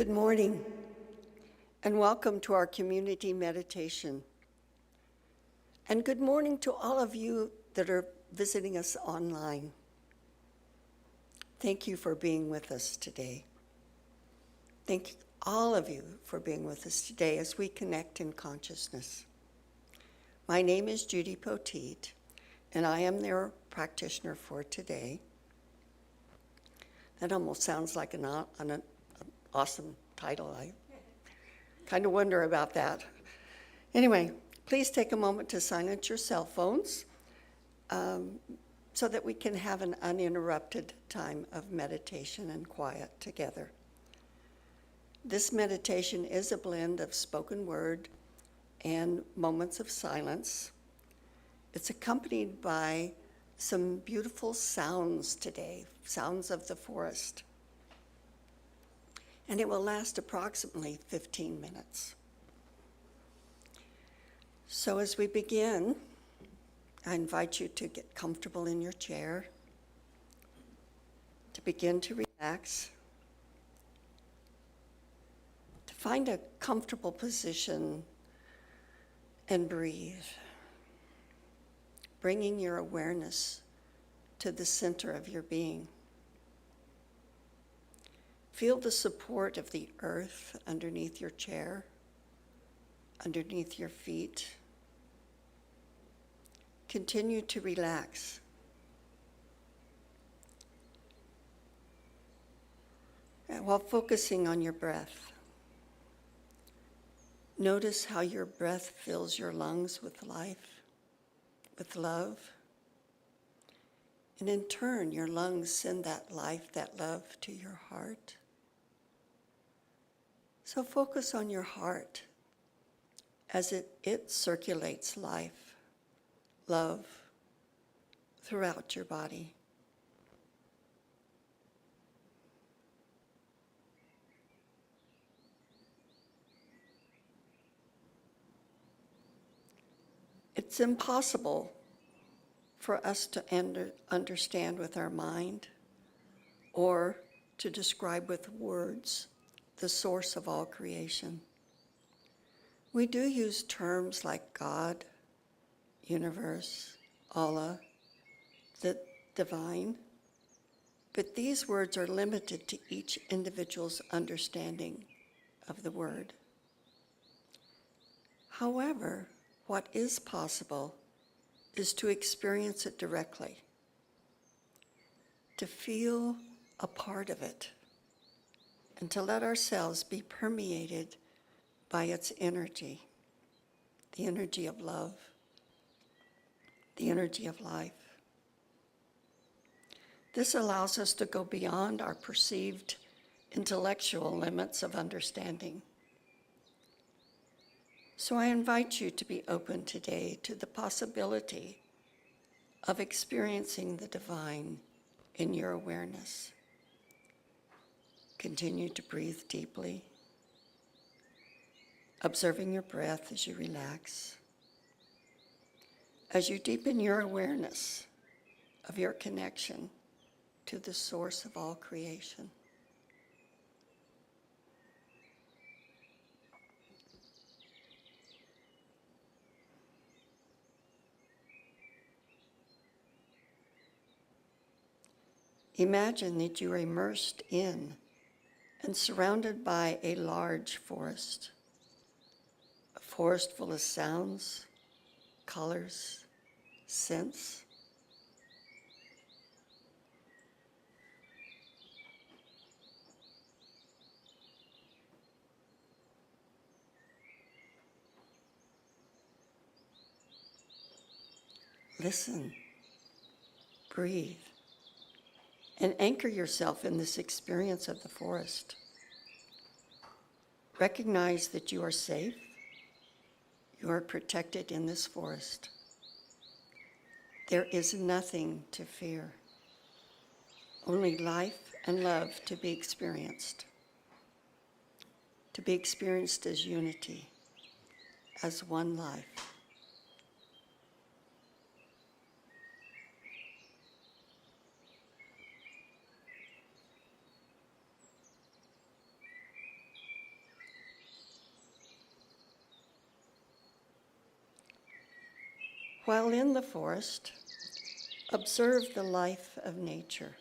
Good morning, and welcome to our community meditation. And good morning to all of you that are visiting us online. Thank you for being with us today. Thank all of you for being with us today as we connect in consciousness. My name is Judy Poteet, and I am their practitioner for today. That almost sounds like an awesome title. I kind of wonder about that. Anyway, please take a moment to silence your cell phones so that we can have an uninterrupted time of meditation and quiet together. This meditation is a blend of spoken word and moments of silence. It's accompanied by some beautiful sounds today, sounds of the forest. And it will last approximately 15 minutes. So as we begin, I invite you to get comfortable in your chair, to begin to relax, to find a comfortable position and breathe, bringing your awareness to the center of your being. Feel the support of the earth underneath your chair, underneath your feet. Continue to relax. And while focusing on your breath, notice how your breath fills your lungs with life, with love. And in turn, your lungs send that life, that love to your heart. So focus on your heart as it circulates life, love throughout your body. It's impossible for us to understand with our mind or to describe with words the source of all creation. We do use terms like God, universe, Allah, the divine, but these words are limited to each individual's understanding of the word. However, what is possible is to experience it directly, to feel a part of it, and to let ourselves be permeated by its energy, the energy of love, the energy of life. This allows us to go beyond our perceived intellectual limits of understanding. So I invite you to be open today to the possibility of experiencing the divine in your awareness. Continue to breathe deeply, observing your breath as you relax. As you deepen your awareness of your connection to the source of all creation. Imagine that you are immersed in and surrounded by a large forest, a forest full of sounds, colors, scents. Listen, breathe, and anchor yourself in this experience of the forest. Recognize that you are safe, you are protected in this forest. There is nothing to fear, only life and love to be experienced as unity, as one life. While in the forest, observe the life of nature,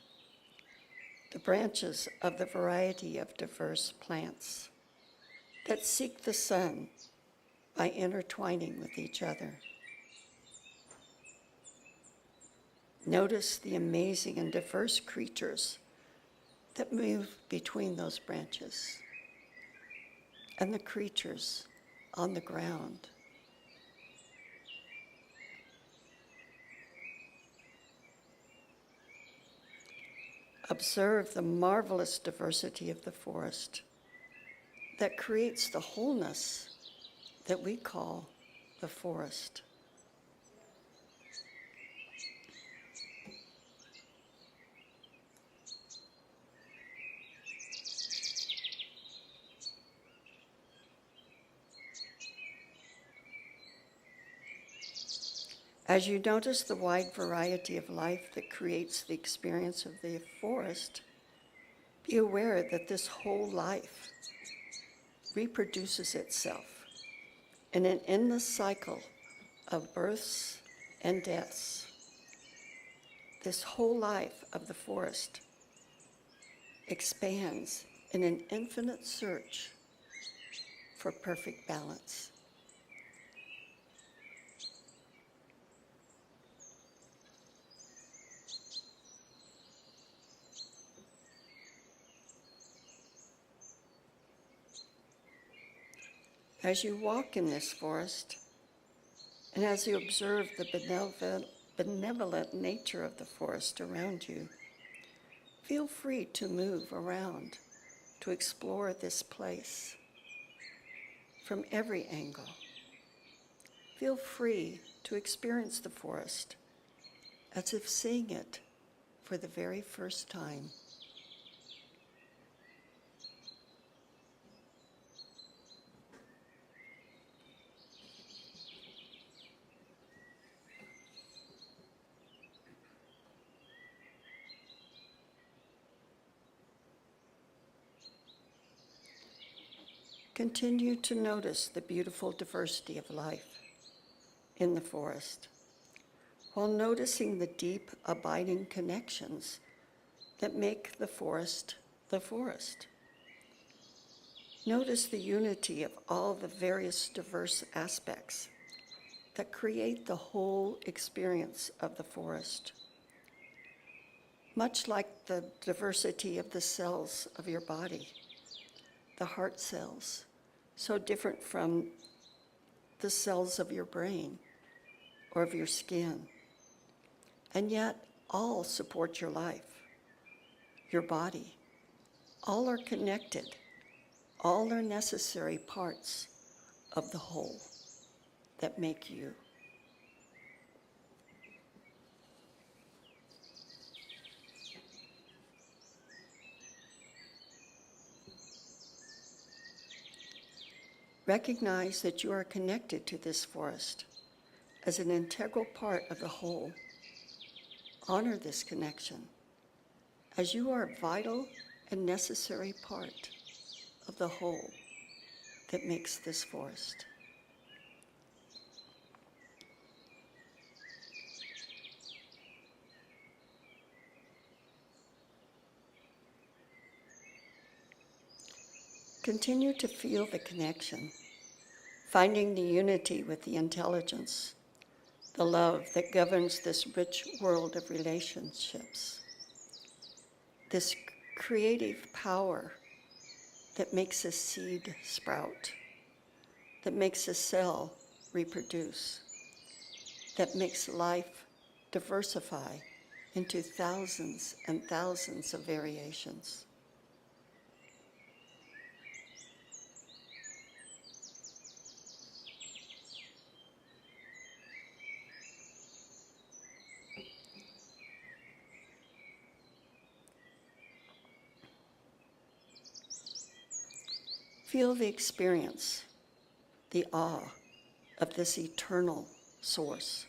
the branches of the variety of diverse plants that seek the sun by intertwining with each other. Notice the amazing and diverse creatures that move between those branches and the creatures on the ground. Observe the marvelous diversity of the forest that creates the wholeness that we call the forest. As you notice the wide variety of life that creates the experience of the forest, be aware that this whole life reproduces itself in an endless cycle of births and deaths. This whole life of the forest expands in an infinite search for perfect balance. As you walk in this forest, and as you observe the benevolent nature of the forest around you, feel free to move around to explore this place from every angle. Feel free to experience the forest as if seeing it for the very first time. Continue to notice the beautiful diversity of life in the forest, while noticing the deep, abiding connections that make the forest the forest. Notice the unity of all the various diverse aspects that create the whole experience of the forest. Much like the diversity of the cells of your body, the heart cells, so different from the cells of your brain or of your skin, and yet all support your life, your body. All are connected. All are necessary parts of the whole that make you. Recognize that you are connected to this forest as an integral part of the whole. Honor this connection, as you are a vital and necessary part of the whole that makes this forest. Continue to feel the connection, finding the unity with the intelligence, the love that governs this rich world of relationships, this creative power that makes a seed sprout, that makes a cell reproduce, that makes life diversify into thousands and thousands of variations. Feel the experience, the awe of this eternal source,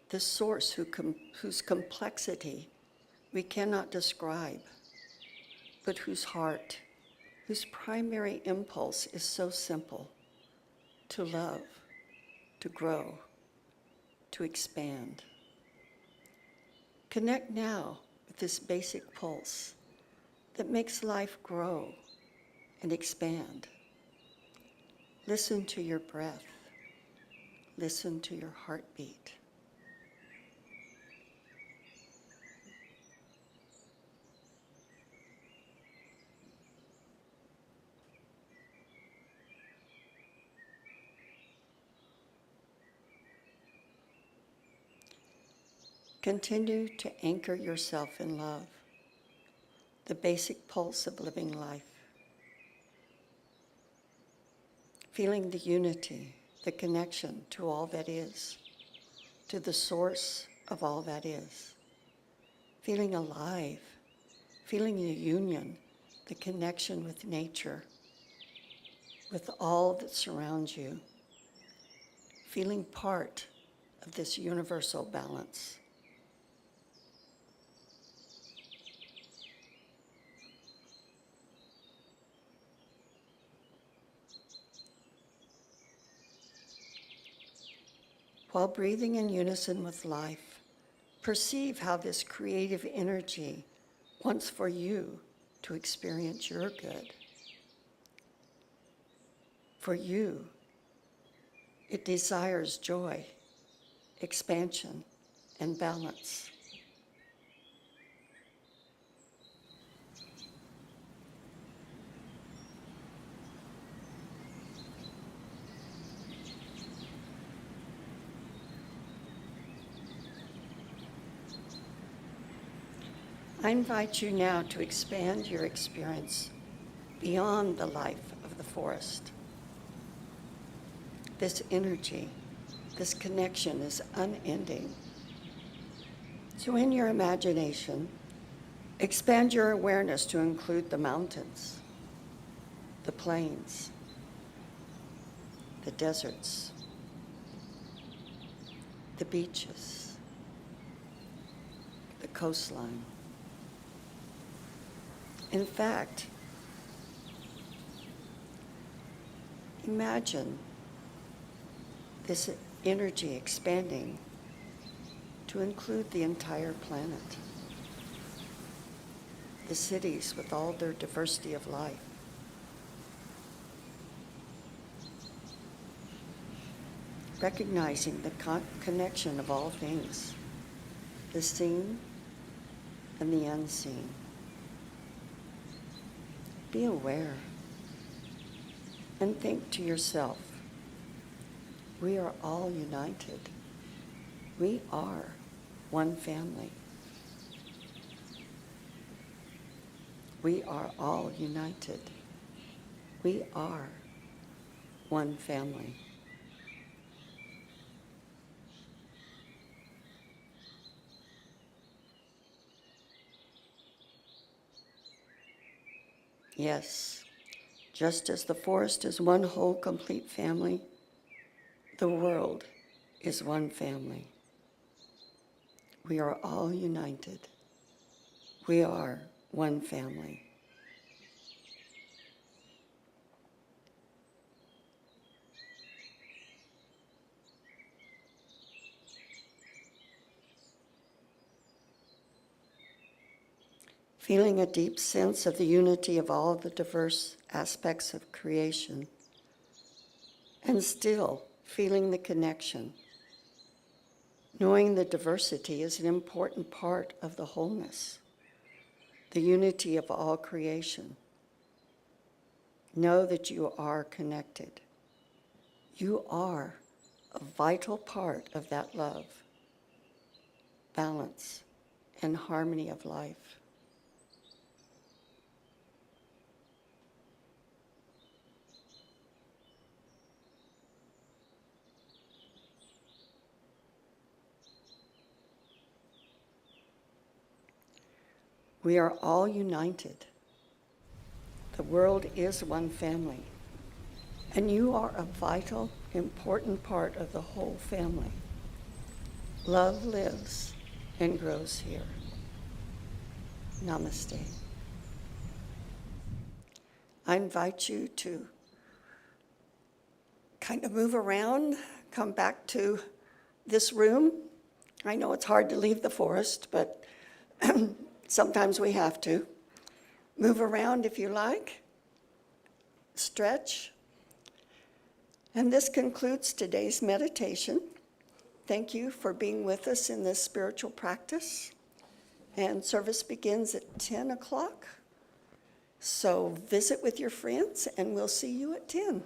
this source whose complexity we cannot describe, but whose heart, whose primary impulse is so simple: to love, to grow, to expand. Connect now with this basic pulse that makes life grow and expand. Listen to your breath. Listen to your heartbeat. Continue to anchor yourself in love, the basic pulse of living life. Feeling the unity, the connection to all that is, to the source of all that is. Feeling alive, feeling the union, the connection with nature, with all that surrounds you. Feeling part of this universal balance. While breathing in unison with life, perceive how this creative energy wants for you to experience your good. For you, it desires joy, expansion, and balance. I invite you now to expand your experience beyond the life of the forest. This energy, this connection is unending. So in your imagination, expand your awareness to include the mountains, the plains, the deserts, the beaches, the coastline. In fact, imagine this energy expanding to include the entire planet, the cities with all their diversity of life, recognizing the connection of all things, the seen and the unseen. Be aware and think to yourself, we are all united. We are one family. We are all united. We are one family. Yes, just as the forest is one whole, complete family, the world is one family. We are all united. We are one family. Feeling a deep sense of the unity of all the diverse aspects of creation, and still feeling the connection, knowing the diversity is an important part of the wholeness, the unity of all creation. Know that you are connected. You are a vital part of that love, balance, and harmony of life. We are all united. The world is one family, and you are a vital, important part of the whole family. Love lives and grows here. Namaste. I invite you to kind of move around, come back to this room. I know it's hard to leave the forest, but sometimes we have to. Move around if you like. Stretch. And this concludes today's meditation. Thank you for being with us in this spiritual practice. And service begins at 10 o'clock. So visit with your friends, and we'll see you at 10.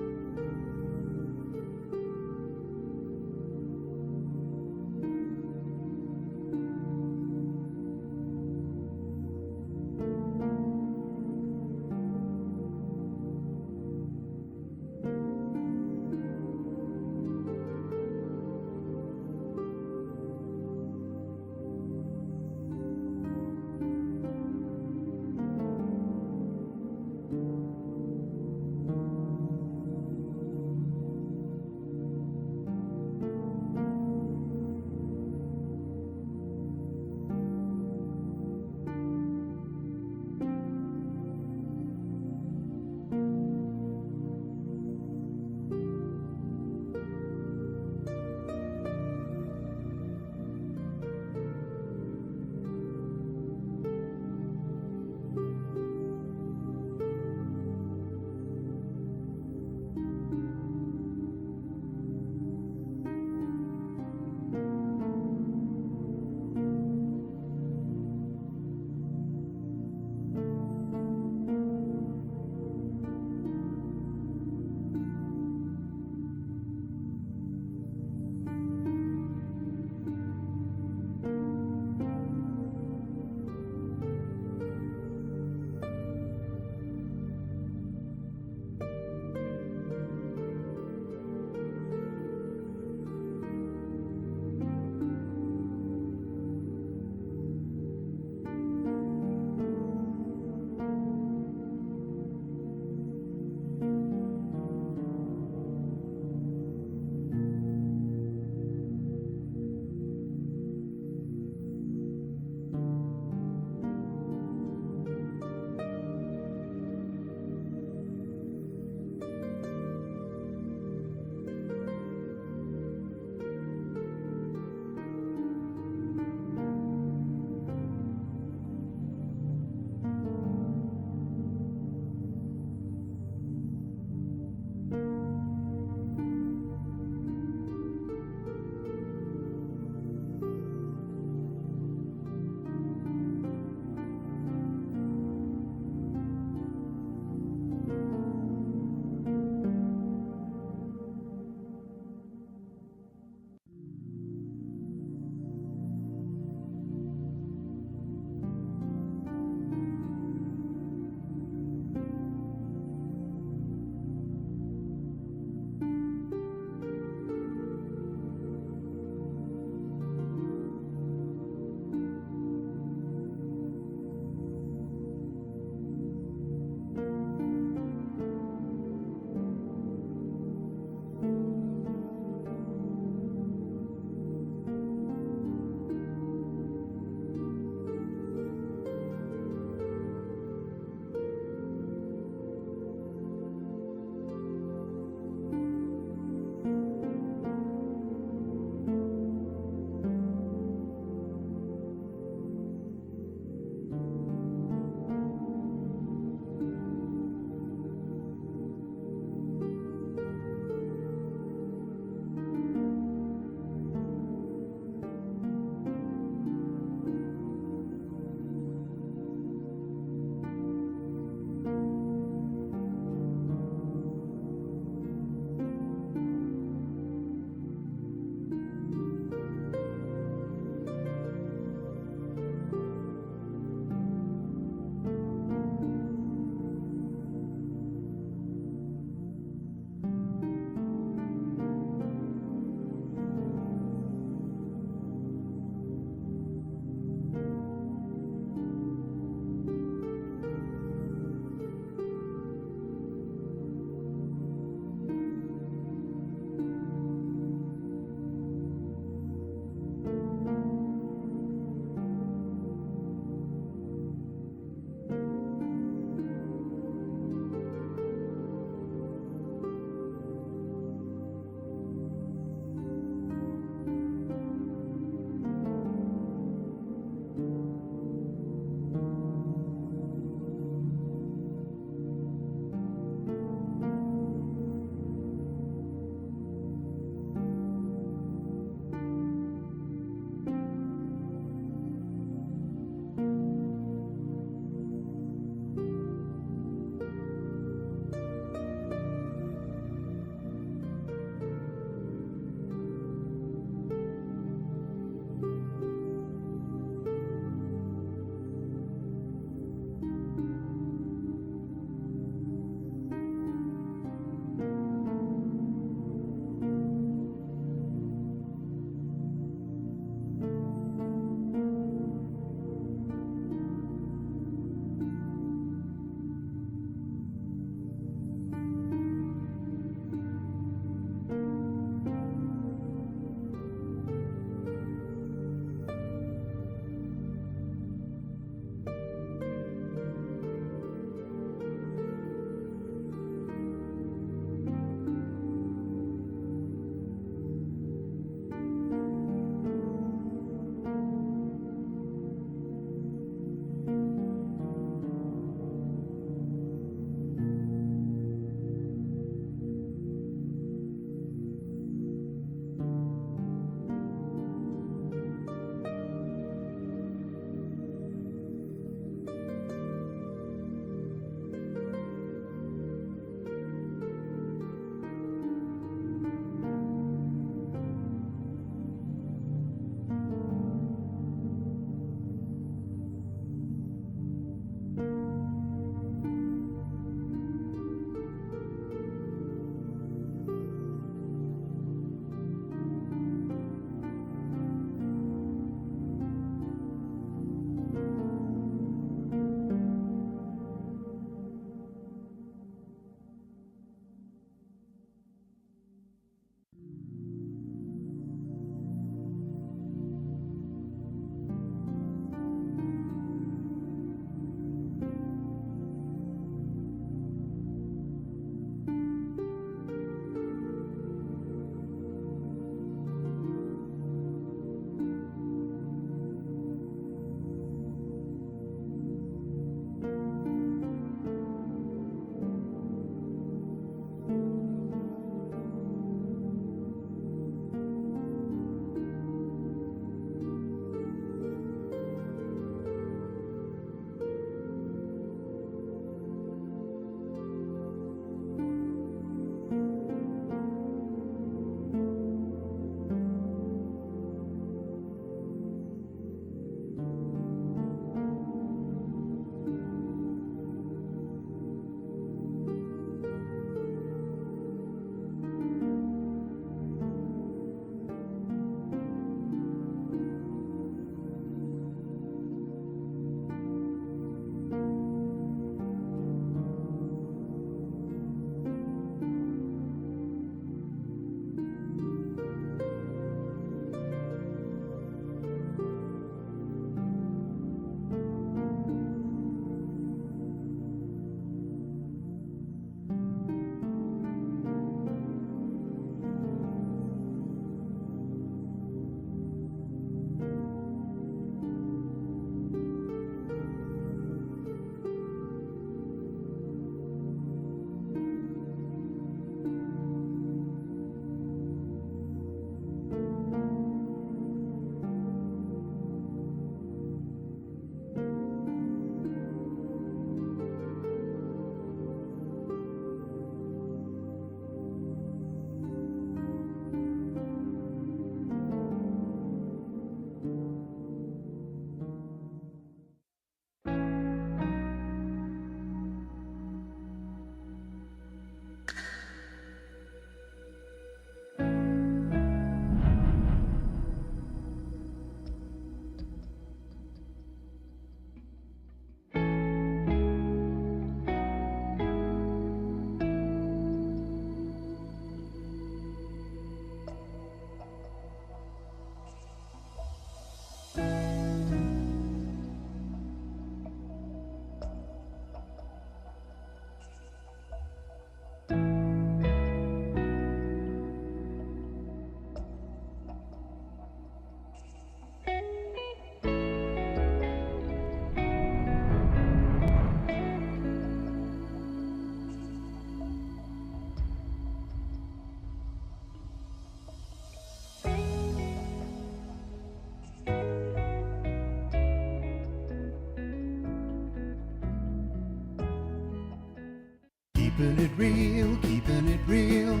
Keeping it real, keeping it real.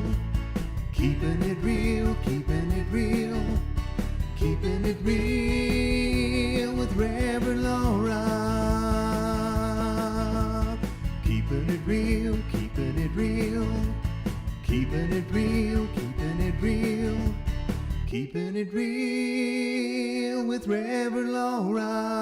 Keeping it real, keeping it real. Keeping it real with Reverend Laura. Keeping it real, keeping it real. Keeping it real, keeping it real. Keeping it real with Reverend Laura.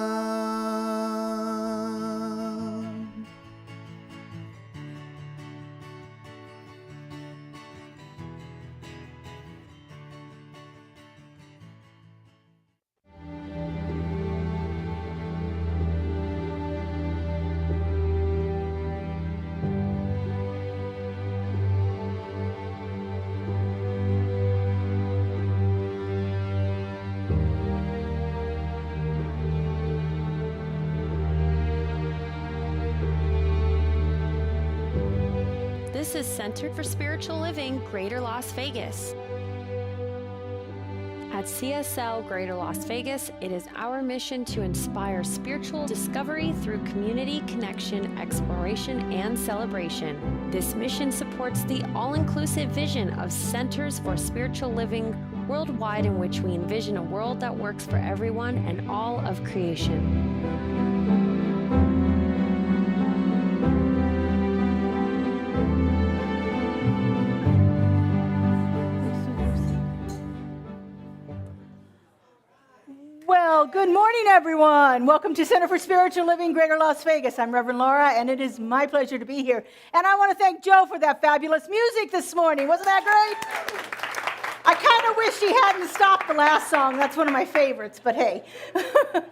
This is Center for Spiritual Living, Greater Las Vegas. At CSL Greater Las Vegas, it is our mission to inspire spiritual discovery through community connection, exploration, and celebration. This mission supports the all-inclusive vision of Centers for Spiritual Living worldwide, in which we envision a world that works for everyone and all of creation. Well, good morning, everyone. Welcome to Center for Spiritual Living, Greater Las Vegas. I'm Reverend Laura, and it is my pleasure to be here. And I want to thank Joe for that fabulous music this morning. Wasn't that great? I kind of wish he hadn't stopped the last song. That's one of my favorites, but hey,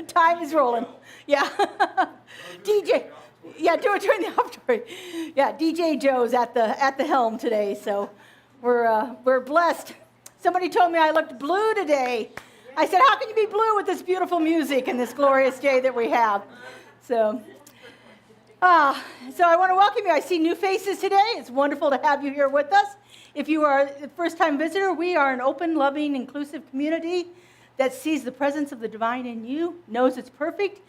time is rolling. Yeah. DJ, yeah, during the outdoor. Yeah, DJ Joe's at the helm today, so we're blessed. Somebody told me I looked blue today. I said, how can you be blue with this beautiful music and this glorious day that we have? So I want to welcome you. I see new faces today. It's wonderful to have you here with us. If you are a first-time visitor, we are an open, loving, inclusive community that sees the presence of the divine in you, knows it's perfect,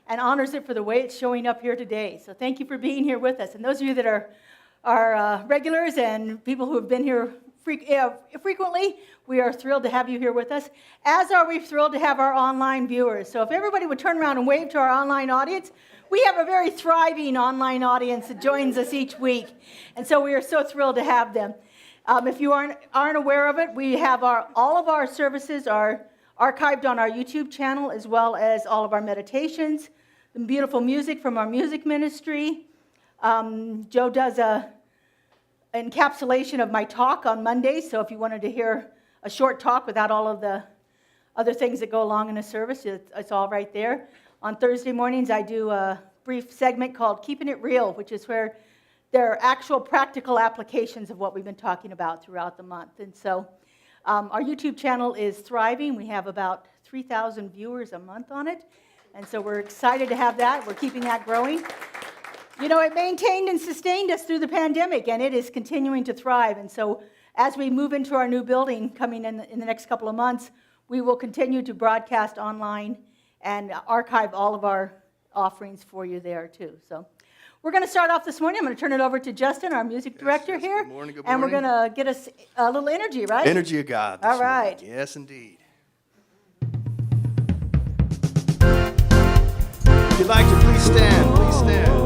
and honors it for the way it's showing up here today. So thank you for being here with us. And those of you that are regulars and people who have been here frequently, we are thrilled to have you here with us, as are we thrilled to have our online viewers. So if everybody would turn around and wave to our online audience, we have a very thriving online audience that joins us each week, and so we are so thrilled to have them. If you aren't aware of it, we have all of our services are archived on our YouTube channel, as well as all of our meditations, the beautiful music from our music ministry. Joe does an encapsulation of my talk on Mondays, so if you wanted to hear a short talk without all of the other things that go along in a service, it's all right there. On Thursday mornings, I do a brief segment called Keeping It Real, which is where there are actual practical applications of what we've been talking about throughout the month. And so our YouTube channel is thriving. We have about 3,000 viewers a month on it, and so we're excited to have that. We're keeping that growing. You know, it maintained and sustained us through the pandemic, and it is continuing to thrive. And so as we move into our new building coming in the next couple of months, we will continue to broadcast online and archive all of our offerings for you there, too. So we're going to start off this morning. I'm going to turn it over to Justin, our music director here. Good morning, good and we're morning. going to get us a little energy, right? Energy of God. All right. Morning. Yes, indeed. If you'd like to, please stand. Please stand.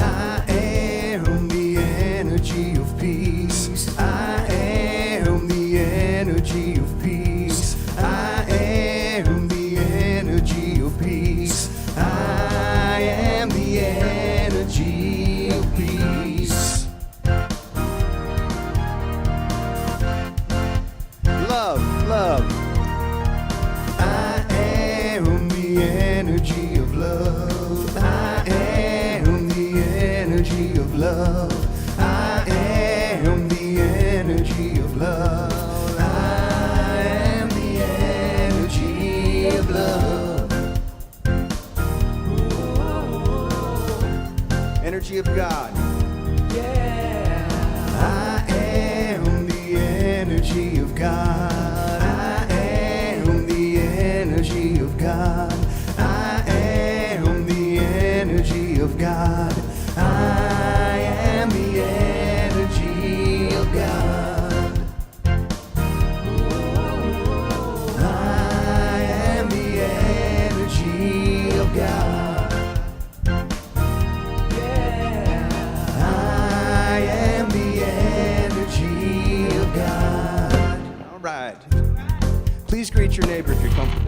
I of God. Yeah. I am the energy of God. I am the energy of God. I am the energy of God. I am the energy of God. I am the energy of God. I am the energy of God. All right. Please greet your neighbor if you're comfortable.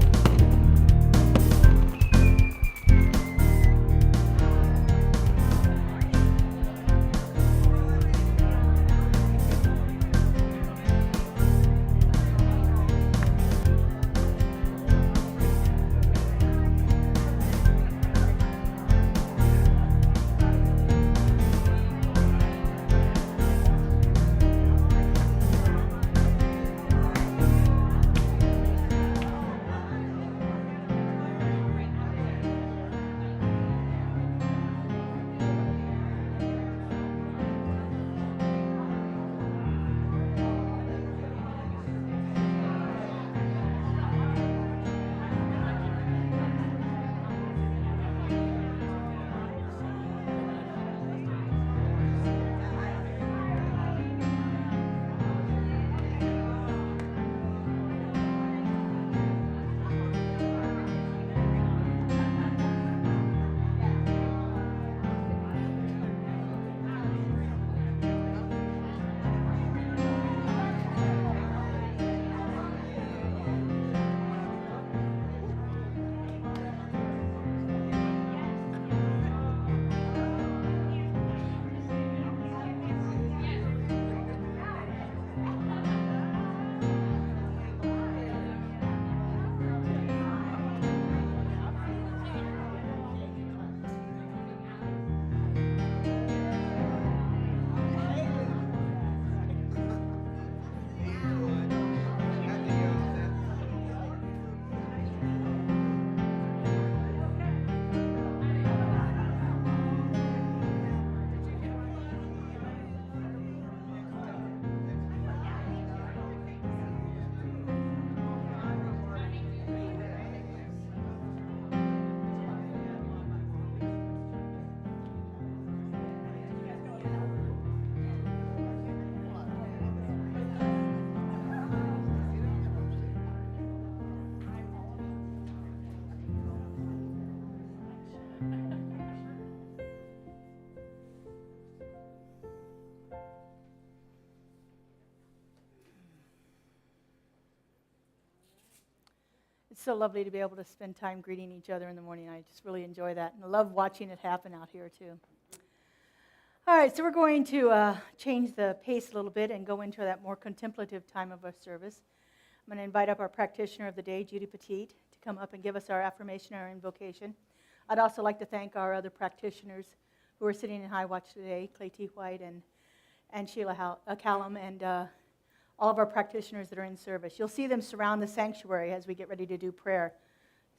It's so lovely to be able to spend time greeting each other in the morning. I just really enjoy that, and I love watching it happen out here, too. All right, so we're going to change the pace a little bit and go into that more contemplative time of our service. I'm going to invite up our practitioner of the day, Judy Petit, to come up and give us our affirmation, our invocation. I'd also like to thank our other practitioners who are sitting in High Watch today, Clay T. White and Sheila Callum, and all of our practitioners that are in service. You'll see them surround the sanctuary as we get ready to do prayer.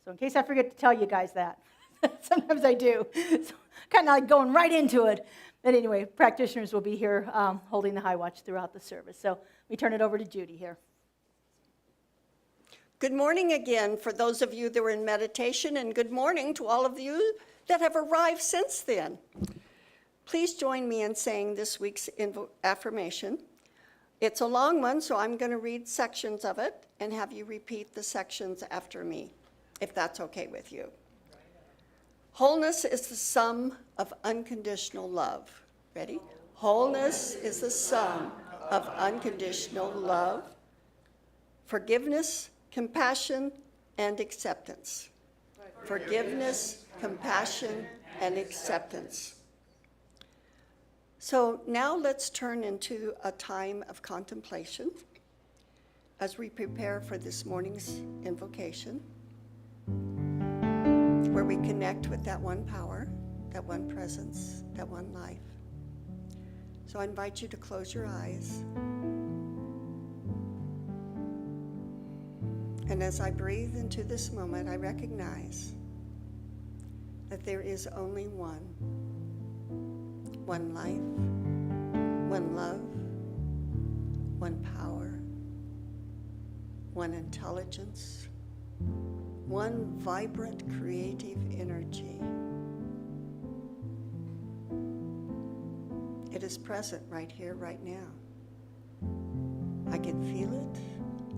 So in case I forget to tell you guys that, sometimes I do. So kind of like going right into it. But anyway, practitioners will be here holding the High Watch throughout the service. So we turn it over to Judy here. Good morning again for those of you that were in meditation, and good morning to all of you that have arrived since then. Please join me in saying this week's affirmation. It's a long one, so I'm going to read sections of it and have you repeat the sections after me, if that's okay with you. Wholeness is the sum of unconditional love. Ready? Wholeness is the sum of unconditional love, forgiveness, compassion, and acceptance. Forgiveness, compassion, and acceptance. So now let's turn into a time of contemplation as we prepare for this morning's invocation, where we connect with that one power, that one presence, that one life. So I invite you to close your eyes. And as I breathe into this moment, I recognize that there is only one. one life, one love, one power, one intelligence, one vibrant creative energy. It is present right here, right now. I can feel it,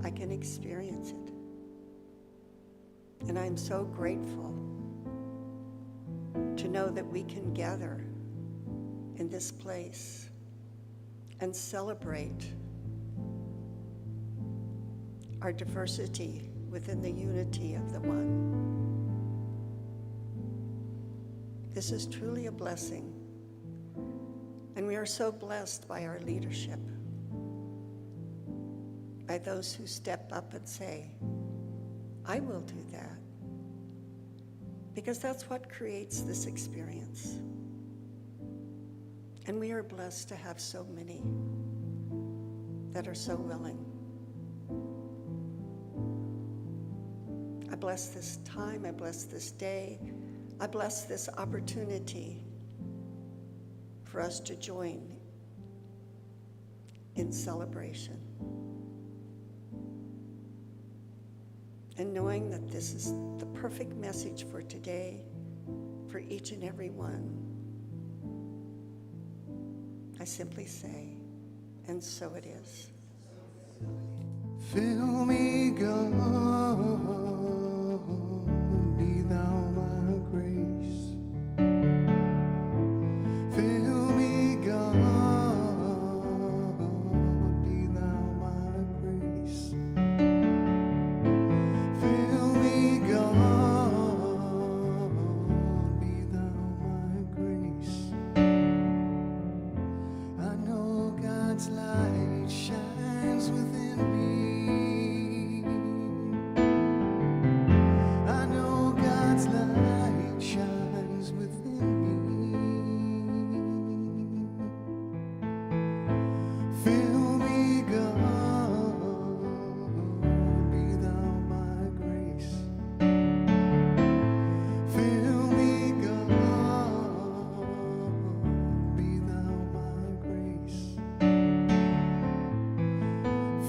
I can experience it. And I'm so grateful to know that we can gather in this place and celebrate our diversity within the unity of the one. This is truly a blessing, and we are so blessed by our leadership, by those who step up and say, I will do that, because that's what creates this experience. And we are blessed to have so many that are so willing. I bless this time, I bless this day, I bless this opportunity for us to join in celebration. And knowing that this is the perfect message for today, for each and every one, I simply say, and so it is. Fill me, God, be thou my grace. Fill me, God, be thou my grace. Fill me, God, be thou my grace. I know God's light shines within me. I know God's light shines within me. Fill me, God, be thou my grace. Fill me, God, be thou my grace.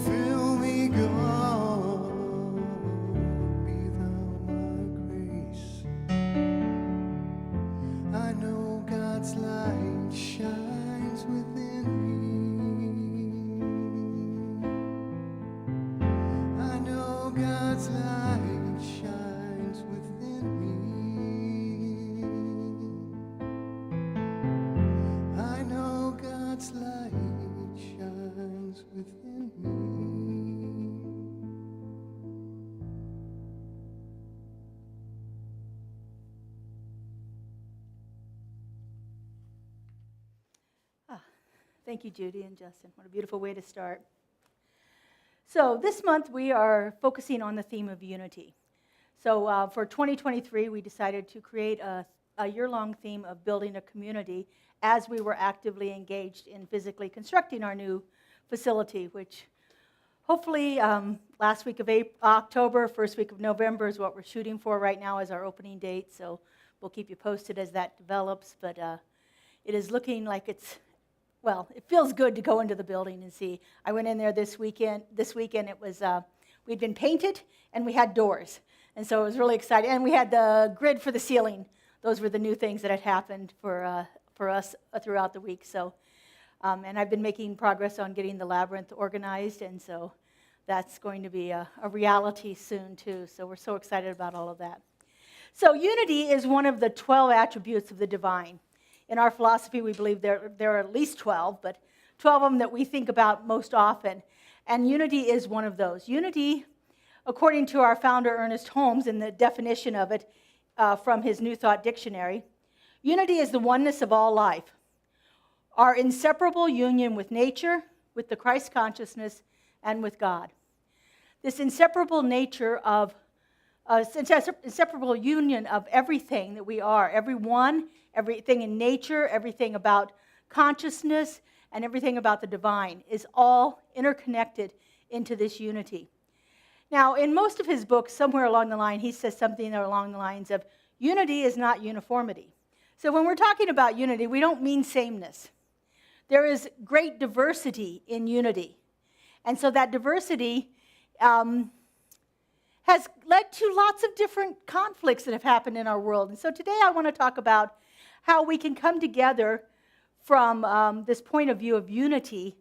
Fill me, God, be thou my grace. I know God's light shines within me. I know God's light shines within me. I know God's light shines within me. Thank you, Judy and Justin. What a beautiful way to start. So this month we are focusing on the theme of unity. So for 2023, we decided to create a year-long theme of building a community as we were actively engaged in physically constructing our new facility, which hopefully last week of October, first week of November is what we're shooting for right now as our opening date. So we'll keep you posted as that develops. But it is looking like it's, well, it feels good to go into the building and see. I went in there this weekend. It was, we'd been painted and we had doors. And so it was really exciting. And we had the grid for the ceiling. Those were the new things that had happened for us throughout the week. So, and I've been making progress on getting the labyrinth organized. And so that's going to be a reality soon too. So we're so excited about all of that. So unity is one of the 12 attributes of the divine. In our philosophy, we believe there are at least 12, but 12 of them that we think about most often. And unity is one of those. Unity, according to our founder, Ernest Holmes, in the definition of it from his New Thought Dictionary, unity is the oneness of all life, our inseparable union with nature, with the Christ consciousness, and with God. This inseparable nature of, inseparable union of everything that we are, everyone, everything in nature, everything about consciousness, and everything about the divine is all interconnected into this unity. Now, in most of his books, somewhere along the line, he says something along the lines of, unity is not uniformity. So when we're talking about unity, we don't mean sameness. There is great diversity in unity. And so that diversity has led to lots of different conflicts that have happened in our world. And so today I want to talk about how we can come together from this point of view of unity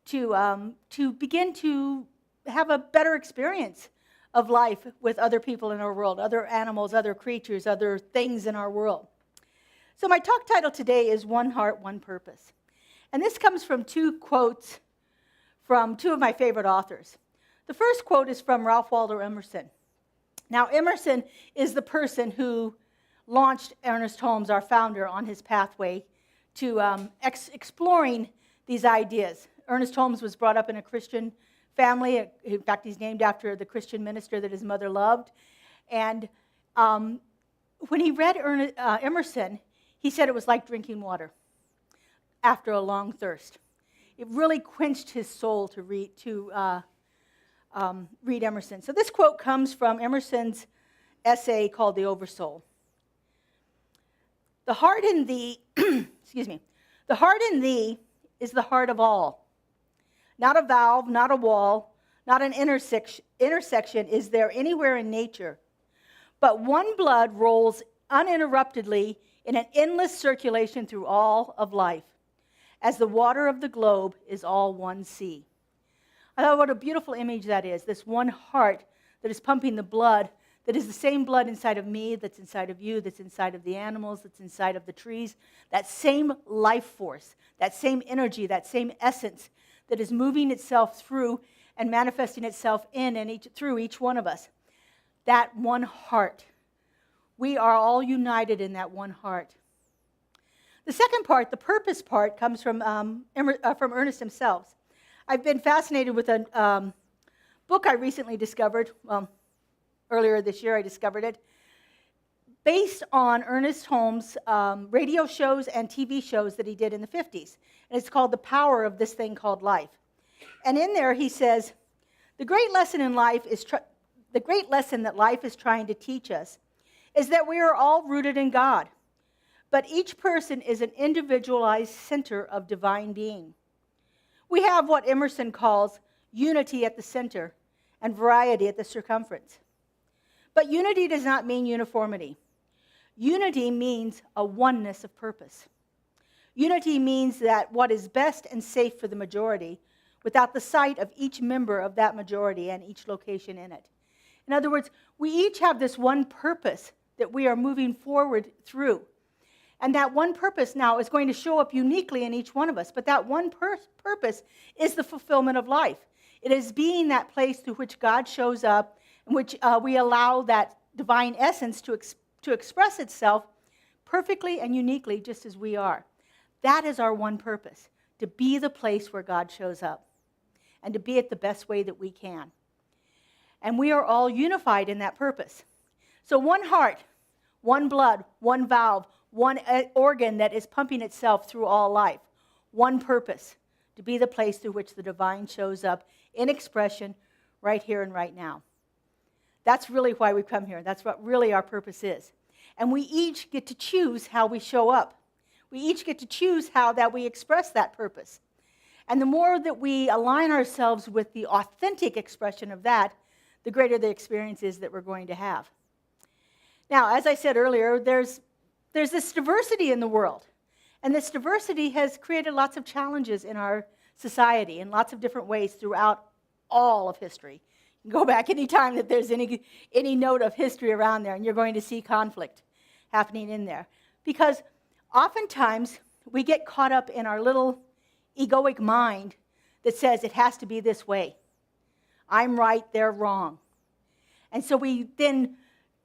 to begin to have a better experience of life with other people in our world, other animals, other creatures, other things in our world. So my talk title today is One Heart, One Purpose. And this comes from two quotes from two of my favorite authors. The first quote is from Ralph Waldo Emerson. Now, Emerson is the person who launched Ernest Holmes, our founder, on his pathway to exploring these ideas. Ernest Holmes was brought up in a Christian family. In fact, he's named after the Christian minister that his mother loved. And when he read Emerson, he said it was like drinking water after a long thirst. It really quenched his soul to read Emerson. So this quote comes from Emerson's essay called The Oversoul. The heart in thee, the heart in thee is the heart of all. Not a valve, not a wall, not an intersection is there anywhere in nature. But one blood rolls uninterruptedly in an endless circulation through all of life, as the water of the globe is all one sea. I thought what a beautiful image that is, this one heart that is pumping the blood, that is the same blood inside of me, that's inside of you, that's inside of the animals, that's inside of the trees, that same life force, that same energy, that same essence that is moving itself through and manifesting itself in and through each one of us. That one heart. We are all united in that one heart. The second part, the purpose part, comes from Ernest himself. I've been fascinated with a book I recently discovered. Earlier this year I discovered it, based on Ernest Holmes' radio shows and TV shows that he did in the 50s. And it's called The Power of This Thing Called Life. And in there he says, the great lesson that life is trying to teach us is that we are all rooted in God, but each person is an individualized center of divine being. We have what Emerson calls unity at the center and variety at the circumference. But unity does not mean uniformity. Unity means a oneness of purpose. Unity means that what is best and safe for the majority, without the sight of each member of that majority and each location in it. In other words, we each have this one purpose that we are moving forward through. And that one purpose now is going to show up uniquely in each one of us. But that one purpose is the fulfillment of life. It is being that place through which God shows up, in which we allow that divine essence to express itself perfectly and uniquely just as we are. That is our one purpose, to be the place where God shows up and to be it the best way that we can. And we are all unified in that purpose. So one heart, one blood, one valve, one organ that is pumping itself through all life. One purpose, to be the place through which the divine shows up in expression right here and right now. That's really why we come here. That's what really our purpose is. And we each get to choose how we show up. We each get to choose how that we express that purpose. And the more that we align ourselves with the authentic expression of that, the greater the experience is that we're going to have. Now, as I said earlier, there's this diversity in the world. And this diversity has created lots of challenges in our society in lots of different ways throughout all of history. You can go back any time that there's any note of history around there, and you're going to see conflict happening in there. Because oftentimes we get caught up in our little egoic mind that says it has to be this way. I'm right, they're wrong. And so we then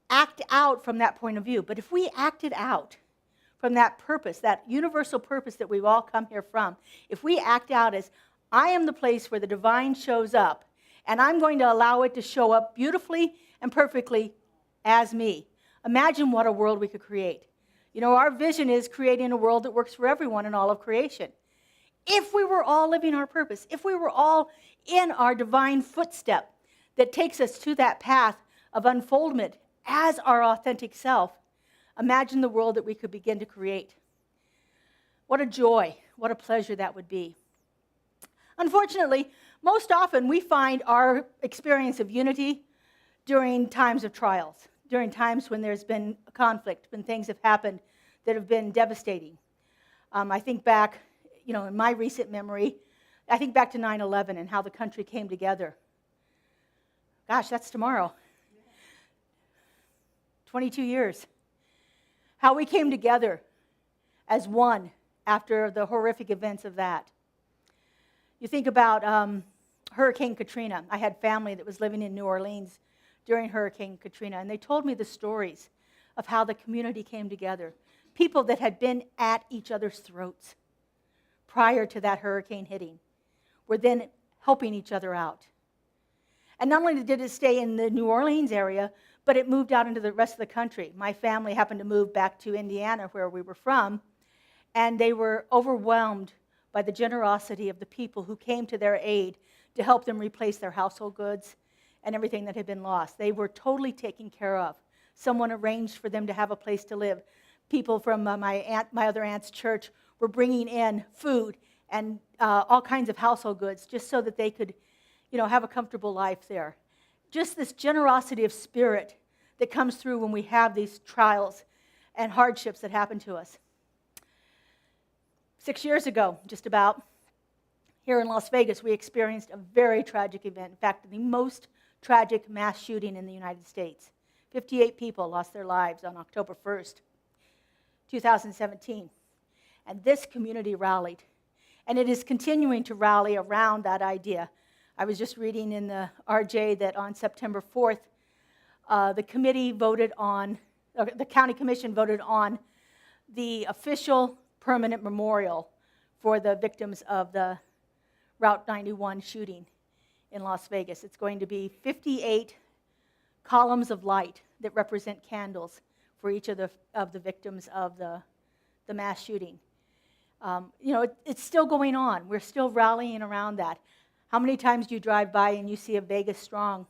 act out from that point of view. But if we acted out from that purpose, that universal purpose that we've all come here from, if we act out as, I am the place where the divine shows up, and I'm going to allow it to show up beautifully and perfectly as me. Imagine what a world we could create. You know, our vision is creating a world that works for everyone in all of creation. If we were all living our purpose, if we were all in our divine footstep that takes us to that path of unfoldment as our authentic self, Imagine the world that we could begin to create. What a joy, what a pleasure that would be. Unfortunately, most often we find our experience of unity during times of trials, during times when there's been conflict, when things have happened that have been devastating. I think back, in my recent memory, I think back to 9/11 and how the country came together. Gosh, that's tomorrow. 22 years. How we came together as one after the horrific events of that. You think about Hurricane Katrina. I had family that was living in New Orleans during Hurricane Katrina, and they told me the stories of how the community came together. People that had been at each other's throats prior to that hurricane hitting were then helping each other out. And not only did it stay in the New Orleans area, but it moved out into the rest of the country. My family happened to move back to Indiana, where we were from, and they were overwhelmed by the generosity of the people who came to their aid to help them replace their household goods and everything that had been lost. They were totally taken care of. Someone arranged for them to have a place to live. People from my other aunt's church were bringing in food and all kinds of household goods just so that they could, have a comfortable life there. Just this generosity of spirit that comes through when we have these trials and hardships that happen to us. 6 years ago, just about, here in Las Vegas, we experienced a very tragic event. In fact, the most tragic mass shooting in the United States. 58 people lost their lives on October 1st, 2017. And this community rallied. And it is continuing to rally around that idea. I was just reading in the RJ that on September 4th, the county commission voted on the official permanent memorial for the victims of the Route 91 shooting in Las Vegas. It's going to be 58 columns of light that represent candles for each of the victims of the mass shooting. It's still going on. We're still rallying around that. How many times do you drive by and you see a Vegas Strong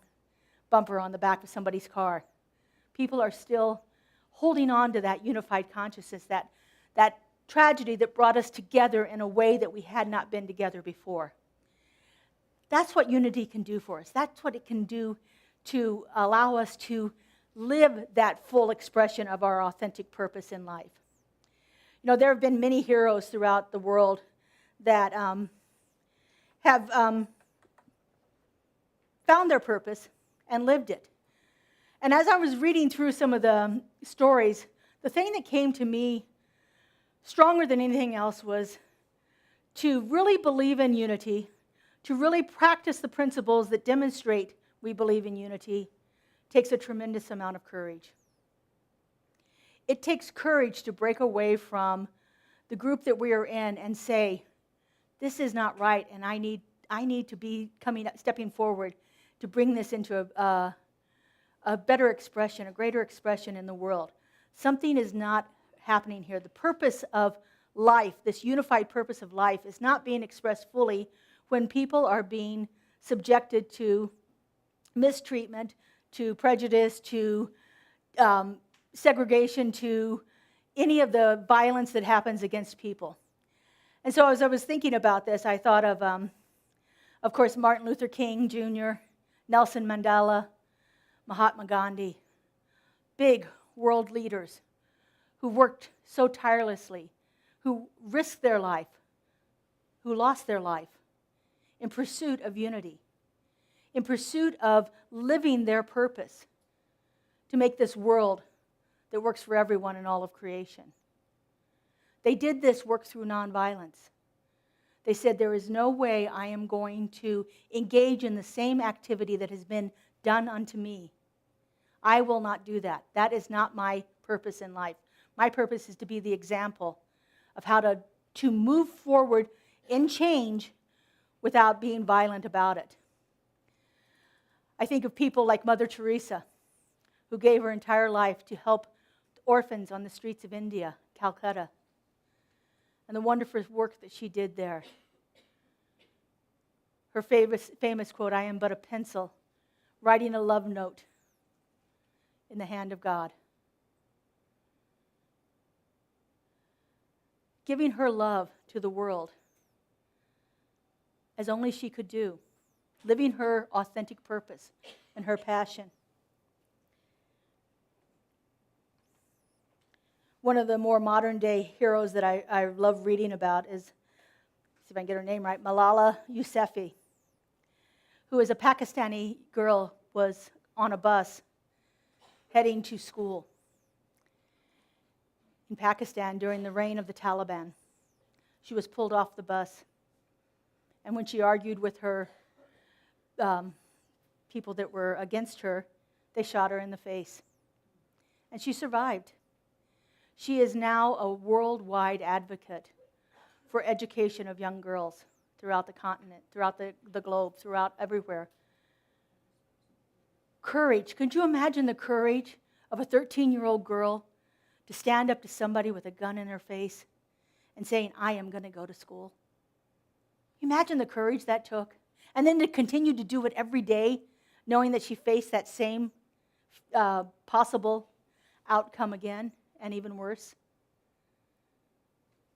bumper on the back of somebody's car? People are still holding on to that unified consciousness, that tragedy that brought us together in a way that we had not been together before. That's what unity can do for us. That's what it can do to allow us to live that full expression of our authentic purpose in life. There have been many heroes throughout the world that have found their purpose and lived it. And as I was reading through some of the stories, the thing that came to me stronger than anything else was to really believe in unity, to really practice the principles that demonstrate we believe in unity, takes a tremendous amount of courage. It takes courage to break away from the group that we are in and say, this is not right, and I need to be stepping forward to bring this into a better expression, a greater expression in the world. Something is not happening here. The purpose of life, this unified purpose of life, is not being expressed fully when people are being subjected to mistreatment, to prejudice, to segregation, to any of the violence that happens against people. And so as I was thinking about this, I thought of course, Martin Luther King Jr., Nelson Mandela, Mahatma Gandhi, big world leaders who worked so tirelessly, who risked their life, who lost their life in pursuit of unity, in pursuit of living their purpose to make this world that works for everyone in all of creation. They did this work through nonviolence. They said, there is no way I am going to engage in the same activity that has been done unto me. I will not do that. That is not my purpose in life. My purpose is to be the example of how to move forward in change without being violent about it. I think of people like Mother Teresa, who gave her entire life to help orphans on the streets of India, Calcutta, and the wonderful work that she did there. Her famous quote, "I am but a pencil, writing a love note in the hand of God." giving her love to the world as only she could do, living her authentic purpose and her passion. One of the more modern day heroes that I love reading about is, see if I can get her name right, Malala Yousafzai, who is a Pakistani girl, was on a bus heading to school in Pakistan during the reign of the Taliban. She was pulled off the bus, and when she argued with her people that were against her, they shot her in the face. And she survived. She is now a worldwide advocate for education of young girls throughout the continent, throughout the globe, throughout everywhere. Courage. Could you imagine the courage of a 13-year-old girl to stand up to somebody with a gun in her face and saying, I am going to go to school? Imagine the courage that took. And then to continue to do it every day, knowing that she faced that same possible outcome again, and even worse.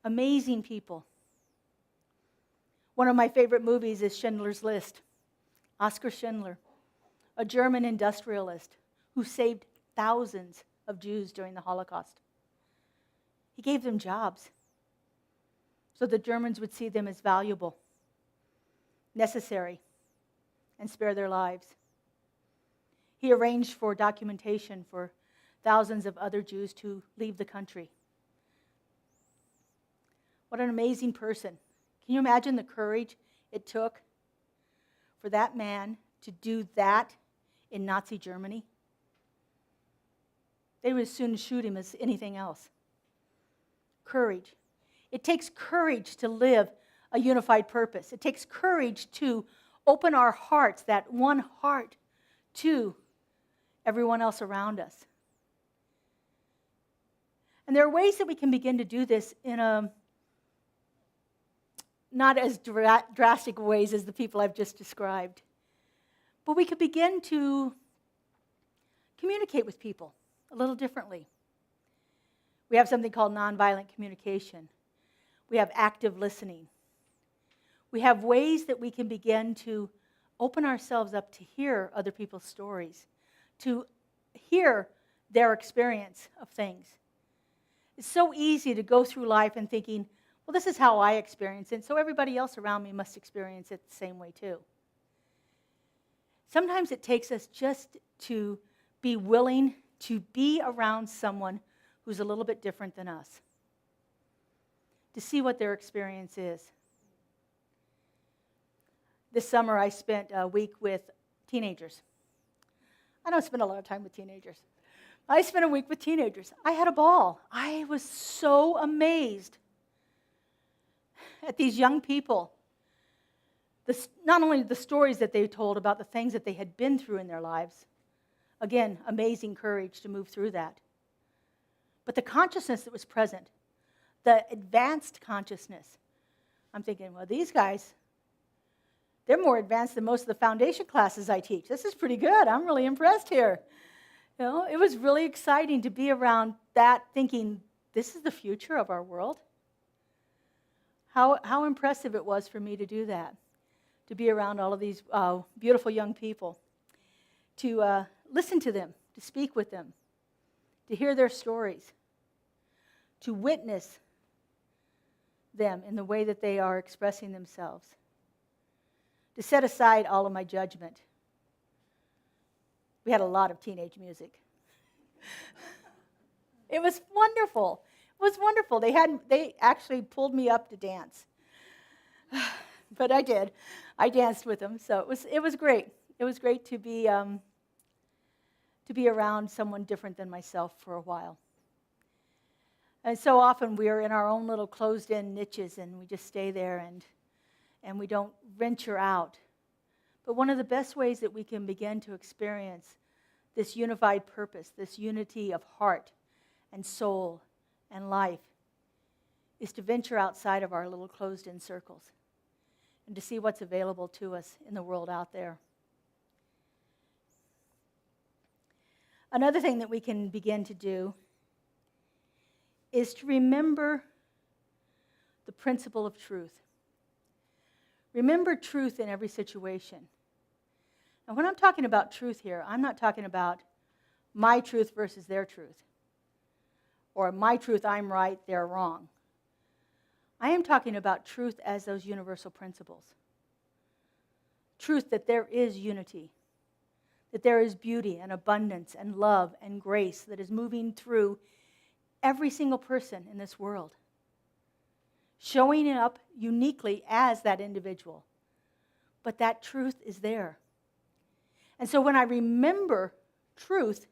Amazing people. One of my favorite movies is Schindler's List. Oskar Schindler, a German industrialist who saved thousands of Jews during the Holocaust. He gave them jobs so the Germans would see them as valuable, necessary, and spare their lives. He arranged for documentation for thousands of other Jews to leave the country. What an amazing person. Can you imagine the courage it took for that man to do that in Nazi Germany? They would as soon shoot him as anything else. Courage. It takes courage to live a unified purpose. It takes courage to open our hearts, that one heart, to everyone else around us. And there are ways that we can begin to do this in a not as drastic ways as the people I've just described. But we could begin to communicate with people a little differently. We have something called nonviolent communication. We have active listening. We have ways that we can begin to open ourselves up to hear other people's stories, to hear their experience of things. It's so easy to go through life and thinking, well, this is how I experience it, so everybody else around me must experience it the same way too. Sometimes it takes us just to be willing to be around someone who's a little bit different than us, to see what their experience is. This summer I spent a week with teenagers. I don't spend a lot of time with teenagers. I spent a week with teenagers. I had a ball. I was so amazed at these young people. Not only the stories that they told about the things that they had been through in their lives. Again, amazing courage to move through that. But the consciousness that was present, the advanced consciousness. I'm thinking, well, these guys, they're more advanced than most of the foundation classes I teach. This is pretty good. I'm really impressed here. You know, it was really exciting to be around that, thinking, this is the future of our world. How impressive it was for me to do that, to be around all of these beautiful young people, to listen to them, to speak with them, to hear their stories, to witness them in the way that they are expressing themselves, to set aside all of my judgment. We had a lot of teenage music. It was wonderful. It was wonderful. They actually pulled me up to dance. But I did. I danced with them, so it was great. It was great to be around someone different than myself for a while. And so often we are in our own little closed-in niches, and we just stay there and we don't venture out. But one of the best ways that we can begin to experience this unified purpose, this unity of heart and soul and life, is to venture outside of our little closed-in circles and to see what's available to us in the world out there. Another thing that we can begin to do is to remember the principle of truth. Remember truth in every situation. Now, when I'm talking about truth here, I'm not talking about my truth versus their truth, or my truth, I'm right, they're wrong. I am talking about truth as those universal principles. Truth that there is unity, that there is beauty and abundance and love and grace that is moving through every single person in this world, showing up uniquely as that individual. But that truth is there. And so when I remember truth,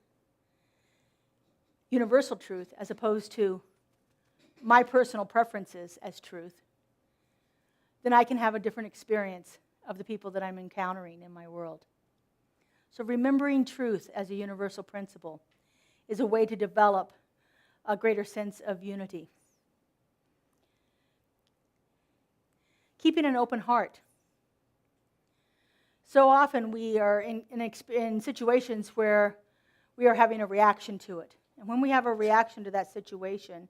universal truth, as opposed to my personal preferences as truth, then I can have a different experience of the people that I'm encountering in my world. So remembering truth as a universal principle is a way to develop a greater sense of unity. Keeping an open heart. So often we are in situations where we are having a reaction to it. And when we have a reaction to that situation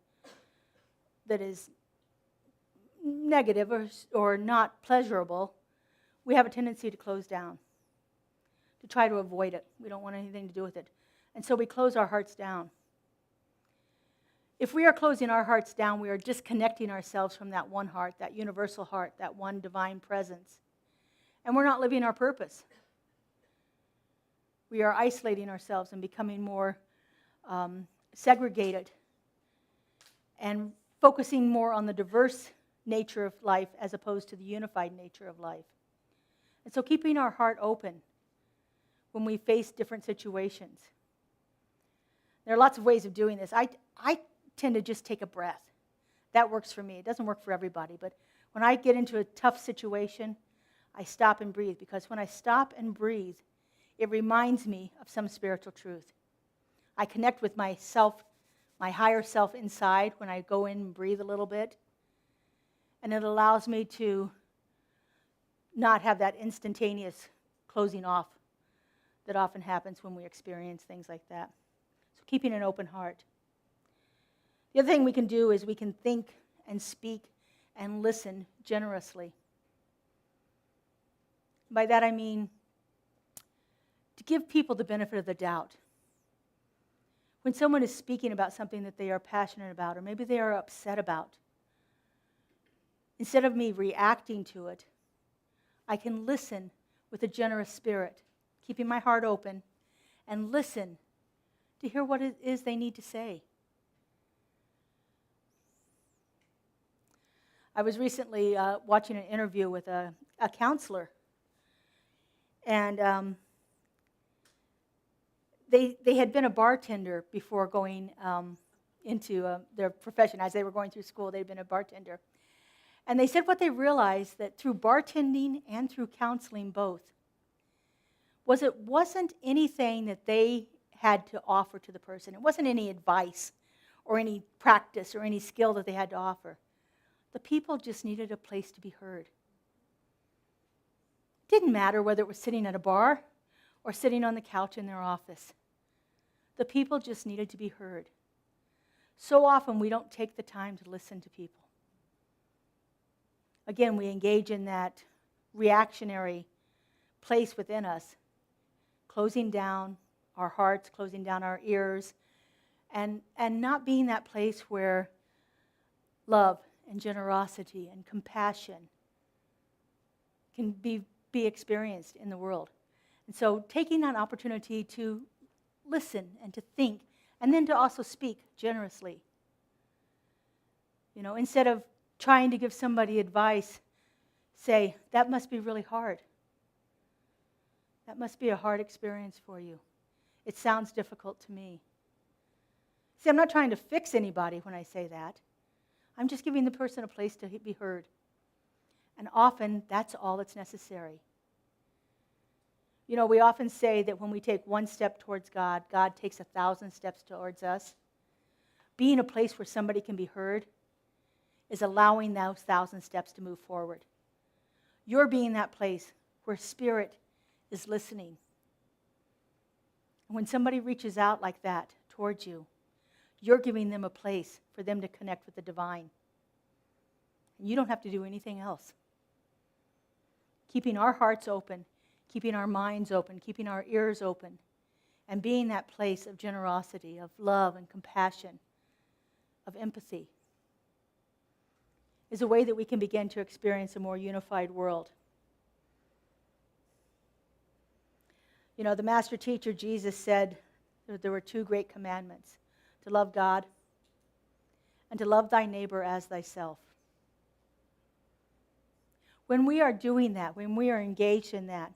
that is negative or not pleasurable, we have a tendency to close down, to try to avoid it. We don't want anything to do with it. And so we close our hearts down. If we are closing our hearts down, we are disconnecting ourselves from that one heart, that universal heart, that one divine presence. And we're not living our purpose. We are isolating ourselves and becoming more segregated and focusing more on the diverse nature of life as opposed to the unified nature of life. And so keeping our heart open when we face different situations. There are lots of ways of doing this. I tend to just take a breath. That works for me. It doesn't work for everybody, but when I get into a tough situation, I stop and breathe, because when I stop and breathe, it reminds me of some spiritual truth. I connect with myself, my higher self inside when I go in and breathe a little bit, and it allows me to not have that instantaneous closing off that often happens when we experience things like that. So keeping an open heart. The other thing we can do is we can think and speak and listen generously. By that I mean to give people the benefit of the doubt. When someone is speaking about something that they are passionate about, or maybe they are upset about, instead of me reacting to it, I can listen with a generous spirit, keeping my heart open, and listen to hear what it is they need to say. I was recently watching an interview with a counselor, and they had been a bartender before going into their profession. As they were going through school, they'd been a bartender. And they said what they realized, that through bartending and through counseling both, was it wasn't anything that they had to offer to the person. It wasn't any advice or any practice or any skill that they had to offer. The people just needed a place to be heard. It didn't matter whether it was sitting at a bar or sitting on the couch in their office. The people just needed to be heard. So often we don't take the time to listen to people. Again, we engage in that reactionary place within us, closing down our hearts, closing down our ears, and not being that place where love and generosity and compassion can be experienced in the world. And so taking that opportunity to listen and to think, and then to also speak generously. You know, instead of trying to give somebody advice, say, that must be really hard. That must be a hard experience for you. It sounds difficult to me. See, I'm not trying to fix anybody when I say that. I'm just giving the person a place to be heard. And often, that's all that's necessary. You know, we often say that when we take one step towards God, God takes 1,000 steps towards us. Being a place where somebody can be heard is allowing those 1,000 steps to move forward. You're being that place where Spirit is listening. And when somebody reaches out like that towards you, you're giving them a place for them to connect with the divine. You don't have to do anything else. Keeping our hearts open, keeping our minds open, keeping our ears open, and being that place of generosity, of love and compassion, of empathy, is a way that we can begin to experience a more unified world. You know, the master teacher, Jesus, said that there were two great commandments: to love God and to love thy neighbor as thyself. When we are doing that, when we are engaged in that,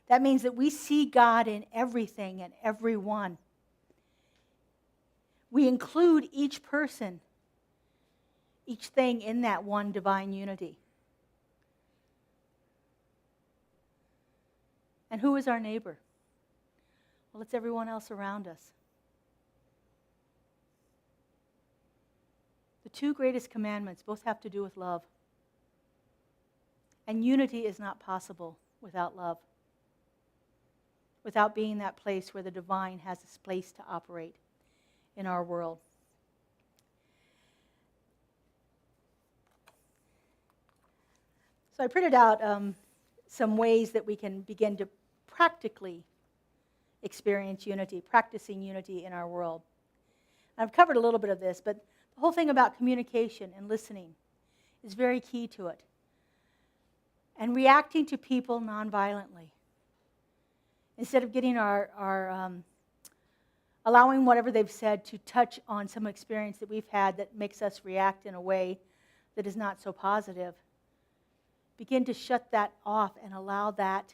that means that we see God in everything and everyone. We include each person, each thing in that one divine unity. And who is our neighbor? Well, it's everyone else around us. The two greatest commandments both have to do with love. And unity is not possible without love, without being that place where the divine has its place to operate in our world. So I printed out some ways that we can begin to practically experience unity, practicing unity in our world. And I've covered a little bit of this, but the whole thing about communication and listening is very key to it. And reacting to people nonviolently. Instead of getting allowing whatever they've said to touch on some experience that we've had that makes us react in a way that is not so positive, begin to shut that off and allow that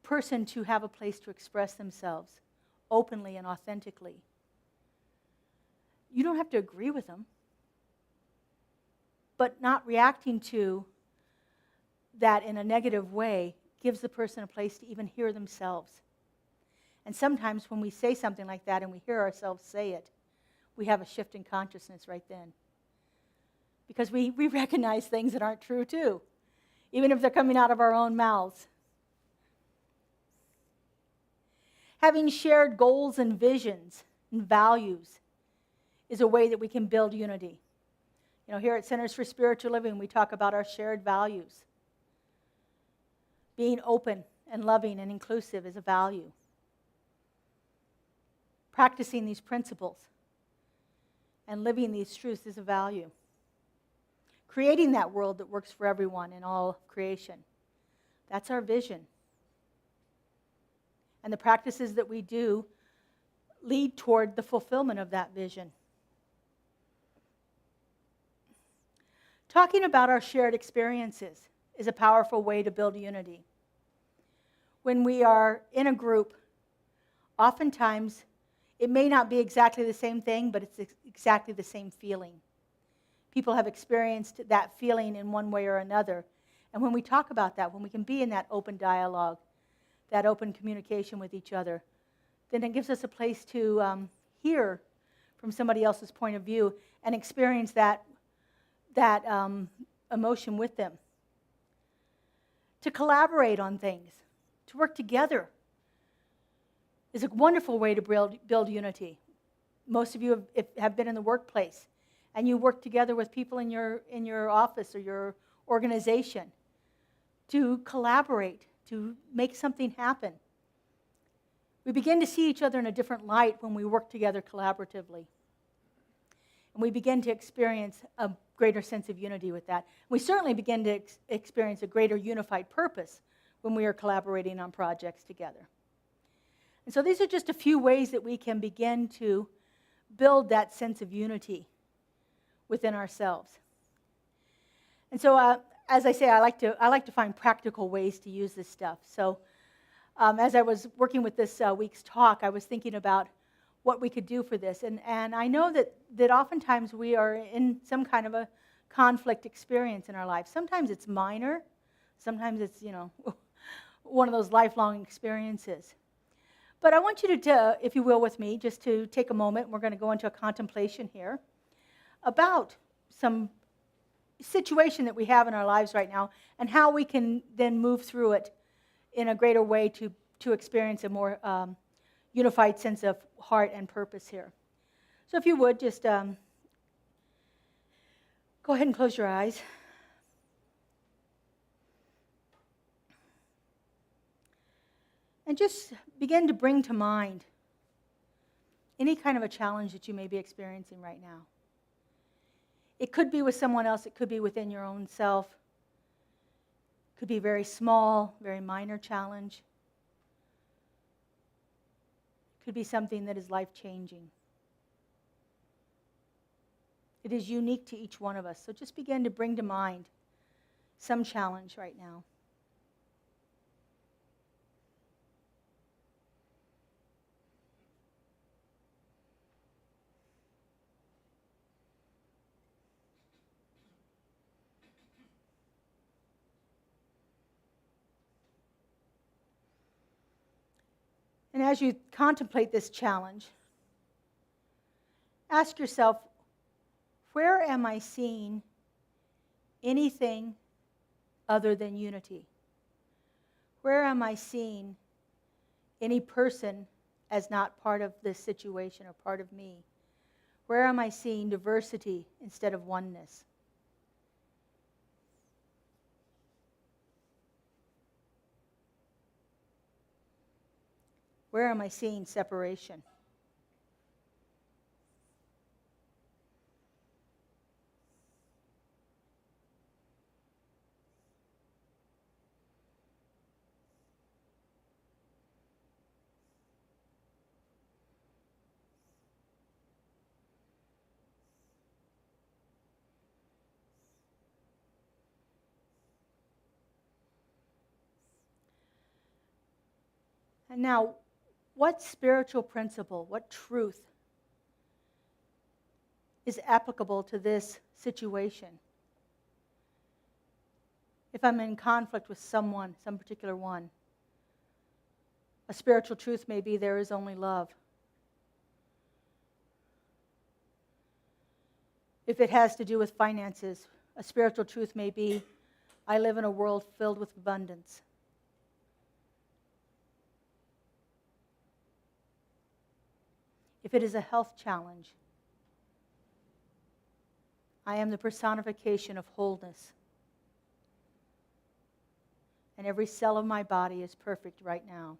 person to have a place to express themselves openly and authentically. You don't have to agree with them, but not reacting to that in a negative way gives the person a place to even hear themselves. And sometimes when we say something like that and we hear ourselves say it, we have a shift in consciousness right then. Because we recognize things that aren't true too, even if they're coming out of our own mouths. Having shared goals and visions and values is a way that we can build unity. You know, here at Centers for Spiritual Living, we talk about our shared values. Being open and loving and inclusive is a value. Practicing these principles and living these truths is a value. Creating that world that works for everyone in all of creation, that's our vision. And the practices that we do lead toward the fulfillment of that vision. Talking about our shared experiences is a powerful way to build unity. When we are in a group, oftentimes it may not be exactly the same thing, but it's exactly the same feeling. People have experienced that feeling in one way or another. And when we talk about that, when we can be in that open dialogue, that open communication with each other, then it gives us a place to hear from somebody else's point of view and experience that emotion with them. To collaborate on things, to work together, is a wonderful way to build unity. Most of you have been in the workplace, and you work together with people in your office or your organization to collaborate, to make something happen. We begin to see each other in a different light when we work together collaboratively. And we begin to experience a greater sense of unity with that. We certainly begin to experience a greater unified purpose when we are collaborating on projects together. And so these are just a few ways that we can begin to build that sense of unity within ourselves. And so, as I say, I like to find practical ways to use this stuff. So, as I was working with this week's talk, I was thinking about what we could do for this. And I know that oftentimes we are in some kind of a conflict experience in our life. Sometimes it's minor. Sometimes it's, one of those lifelong experiences. But I want you to, if you will, with me, just to take a moment. We're going to go into a contemplation here about some situation that we have in our lives right now and how we can then move through it in a greater way to experience a more unified sense of heart and purpose here. So if you would, just Go ahead and close your eyes. And just begin to bring to mind any kind of a challenge that you may be experiencing right now. It could be with someone else. It could be within your own self. It could be a very small, very minor challenge. It could be something that is life-changing. It is unique to each one of us. So just begin to bring to mind some challenge right now. And as you contemplate this challenge, ask yourself, where am I seeing anything other than unity? Where am I seeing any person as not part of this situation or part of me? Where am I seeing diversity instead of oneness? Where am I seeing separation? And now, what spiritual principle, what truth is applicable to this situation? If I'm in conflict with someone, some particular one, a spiritual truth may be there is only love. If it has to do with finances, a spiritual truth may be I live in a world filled with abundance. If it is a health challenge, I am the personification of wholeness. And every cell of my body is perfect right now.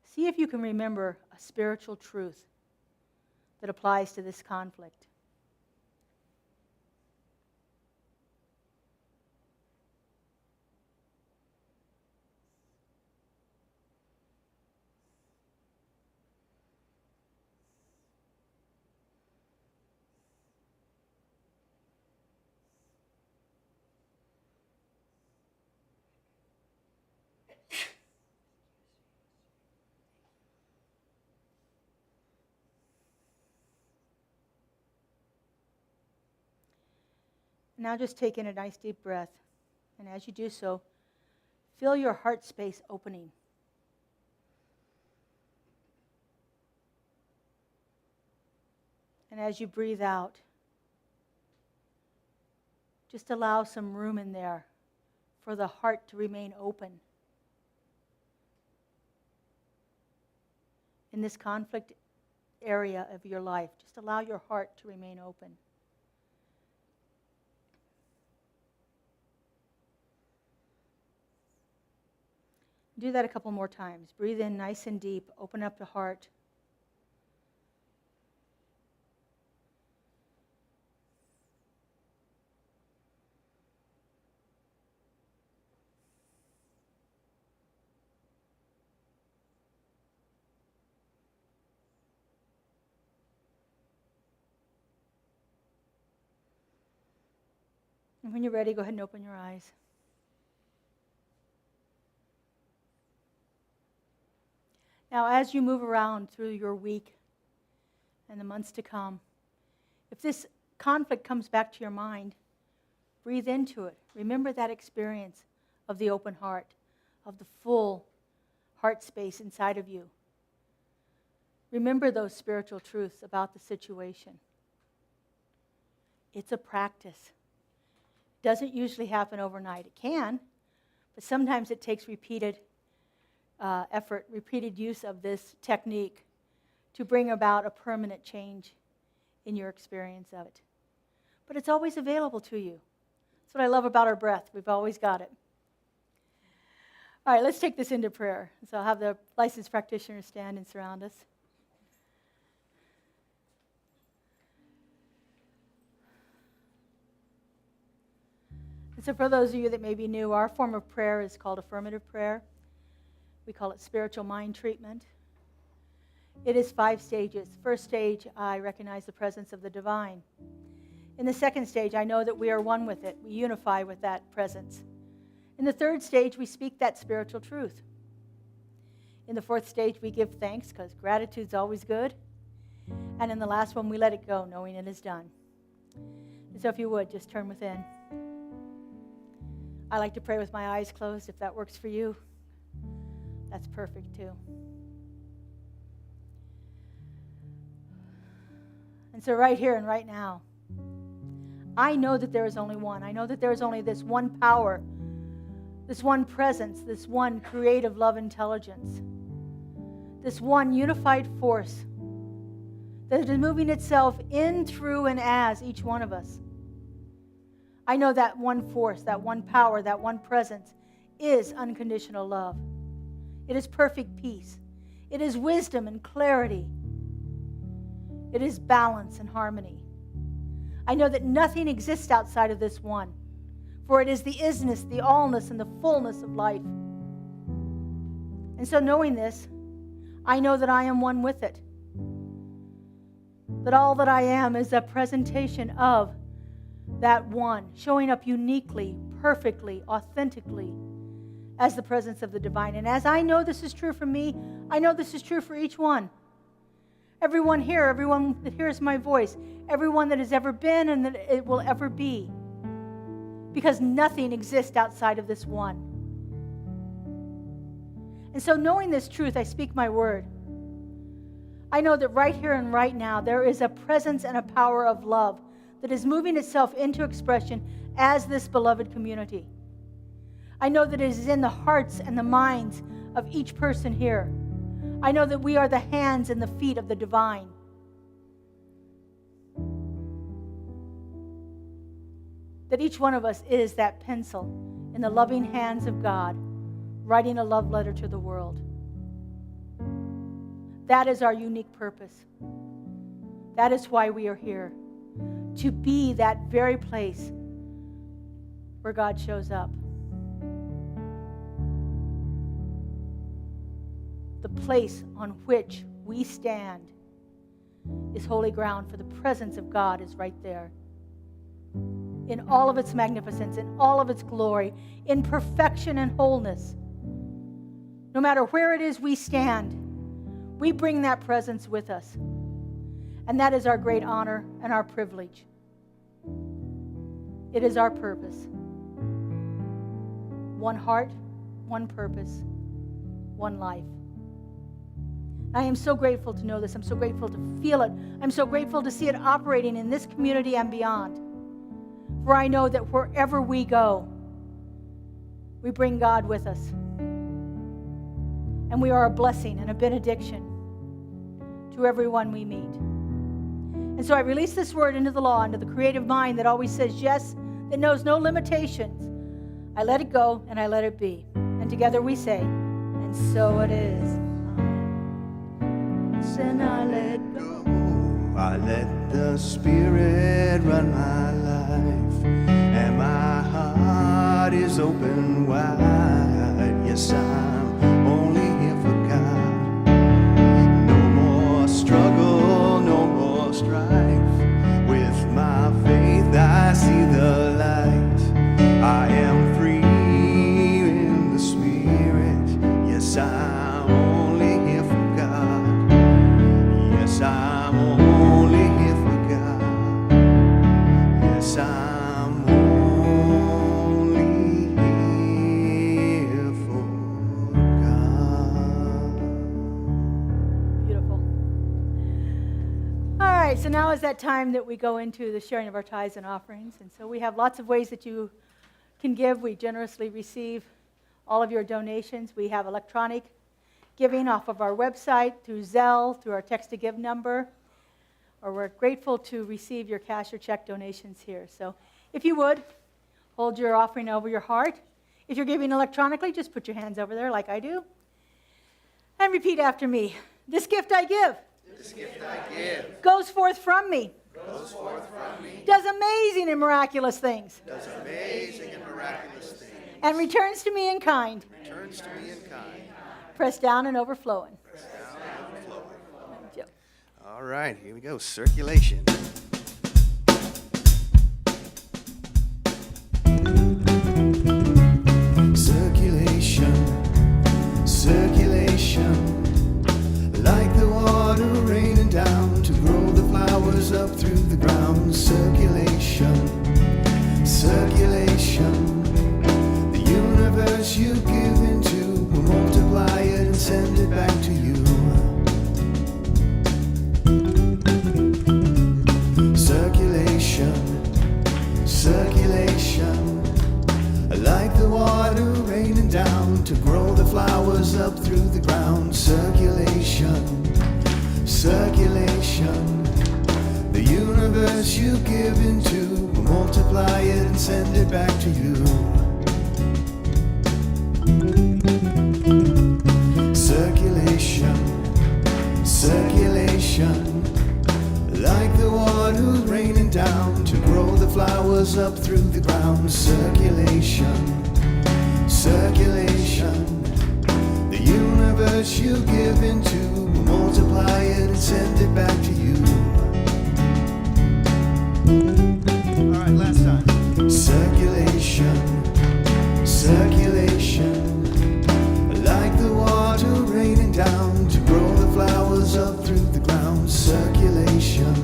See if you can remember a spiritual truth that applies to this conflict. Now just take in a nice deep breath. And as you do so, feel your heart space opening. And as you breathe out, just allow some room in there for the heart to remain open. In this conflict area of your life, just allow your heart to remain open. Do that a couple more times. Breathe in nice and deep. Open up the heart. And when you're ready, go ahead and open your eyes. Now, as you move around through your week and the months to come, if this conflict comes back to your mind, breathe into it. Remember that experience of the open heart, of the full heart space inside of you. Remember those spiritual truths about the situation. It's a practice. It doesn't usually happen overnight. It can, but sometimes it takes repeated effort, repeated use of this technique to bring about a permanent change in your experience of it. But it's always available to you. That's what I love about our breath. We've always got it. All right, let's take this into prayer. So I'll have the licensed practitioners stand and surround us. And so for those of you that may be new, our form of prayer is called affirmative prayer. We call it spiritual mind treatment. It is 5 stages. First stage, I recognize the presence of the divine. In the second stage, I know that we are one with it. We unify with that presence. In the third stage, we speak that spiritual truth. In the fourth stage, we give thanks because gratitude's always good. And in the last one, we let it go, knowing it is done. And so if you would, just turn within. I like to pray with my eyes closed. If that works for you, that's perfect too. And so right here and right now, I know that there is only one. I know that there is only this one power, this one presence, this one creative love intelligence, this one unified force that is moving itself in, through, and as each one of us. I know that one force, that one power, that one presence is unconditional love. It is perfect peace. It is wisdom and clarity. It is balance and harmony. I know that nothing exists outside of this one, for it is the isness, the allness, and the fullness of life. And so knowing this, I know that I am one with it. That all that I am is a presentation of that one, showing up uniquely, perfectly, authentically as the presence of the divine. And as I know this is true for me, I know this is true for each one. Everyone here, everyone that hears my voice, everyone that has ever been and that it will ever be. Because nothing exists outside of this one. And so knowing this truth, I speak my word. I know that right here and right now, there is a presence and a power of love that is moving itself into expression as this beloved community. I know that it is in the hearts and the minds of each person here. I know that we are the hands and the feet of the divine. That each one of us is that pencil in the loving hands of God, writing a love letter to the world. That is our unique purpose. That is why we are here. To be that very place where God shows up. The place on which we stand is holy ground, for the presence of God is right there. In all of its magnificence, in all of its glory, in perfection and wholeness. No matter where it is we stand, we bring that presence with us. And that is our great honor and our privilege. It is our purpose. One heart, one purpose, one life. I am so grateful to know this. I'm so grateful to feel it. I'm so grateful to see it operating in this community and beyond. For I know that wherever we go, we bring God with us. And we are a blessing and a benediction to everyone we meet. And so I release this word into the law, into the creative mind that always says yes, that knows no limitations. I let it go and I let it be. And together we say, and so it is. Amen. And I let go. I let the Spirit run my life, and my heart is open wide. Yes, I'm only here for God. No more struggle, no more strife. With my faith, I see the light. I am free in the Spirit. Yes, I'm only here for God. Yes, I'm only here for God. Yes, I'm only here for God. Beautiful. All right, so now is that time that we go into the sharing of our tithes and offerings. And so we have lots of ways that you can give. We generously receive all of your donations. We have electronic giving off of our website, through Zelle, through our text-to-give number. or we're grateful to receive your cash or check donations here. So if you would, hold your offering over your heart. If you're giving electronically, just put your hands over there like I do. And repeat after me. This gift I give. This gift I give Goes forth from me. goes forth from me, Does amazing and miraculous things. does amazing and miraculous things, And returns to me in kind. returns to me in kind. Pressed down and overflowing. Joe. All right, here we go. Circulation. Circulation, circulation, like the water raining down to grow the flowers up through the ground. Circulation, circulation, the universe you give into will multiply it and send it back to you. Circulation, circulation, like the water raining down to grow the flowers up through the ground. Circulation, circulation, the universe you give into will multiply it and send it back to you. Circulation, circulation, like the water raining down to grow the flowers up through the ground. Circulation, circulation, the universe you give into will multiply it and send it back to you. All right, last time. Circulation, circulation, like the water raining down to grow the flowers up through the ground. Circulation,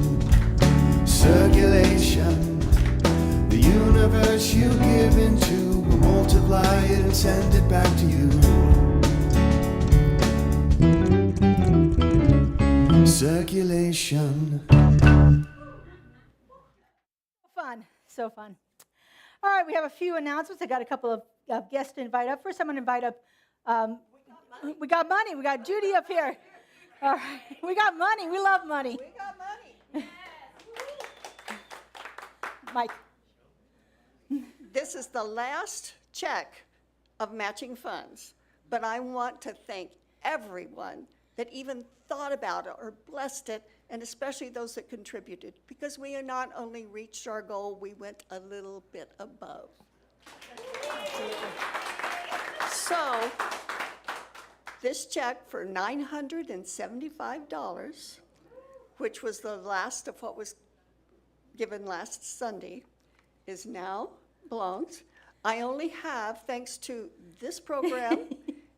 circulation, the universe you give into will multiply it and send it back to you. Circulation. Fun, so fun. All right, we have a few announcements. I got a couple of guests to invite up. First, I'm going to invite up, we got money. We got Judy up here. All right, we got money. We love money. We got money. Mike. This is the last check of matching funds, but I want to thank everyone that even thought about it or blessed it, and especially those that contributed, because we not only reached our goal, we went a little bit above. So, this check for $975, which was the last of what was given last Sunday, is now belongs. I only have, thanks to this program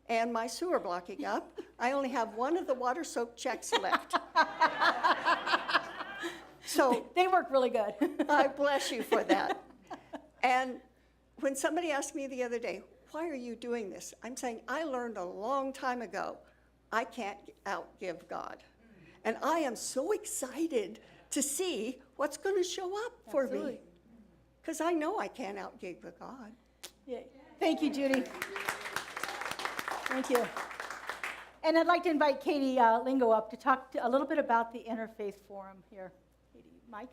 and my sewer blocking up, I only have one of the water soaked checks left. So They work really good. I bless you for that. And when somebody asked me the other day, why are you doing this? I'm saying, I learned a long time ago, I can't outgive God. And I am so excited to see what's going to show up for me. Absolutely. Because I know I can't outgive God. Yay. Thank you, Judy. Thank you. And I'd like to invite Katie Lingo up to talk a little bit about the Interfaith Forum here. Katie, Mike?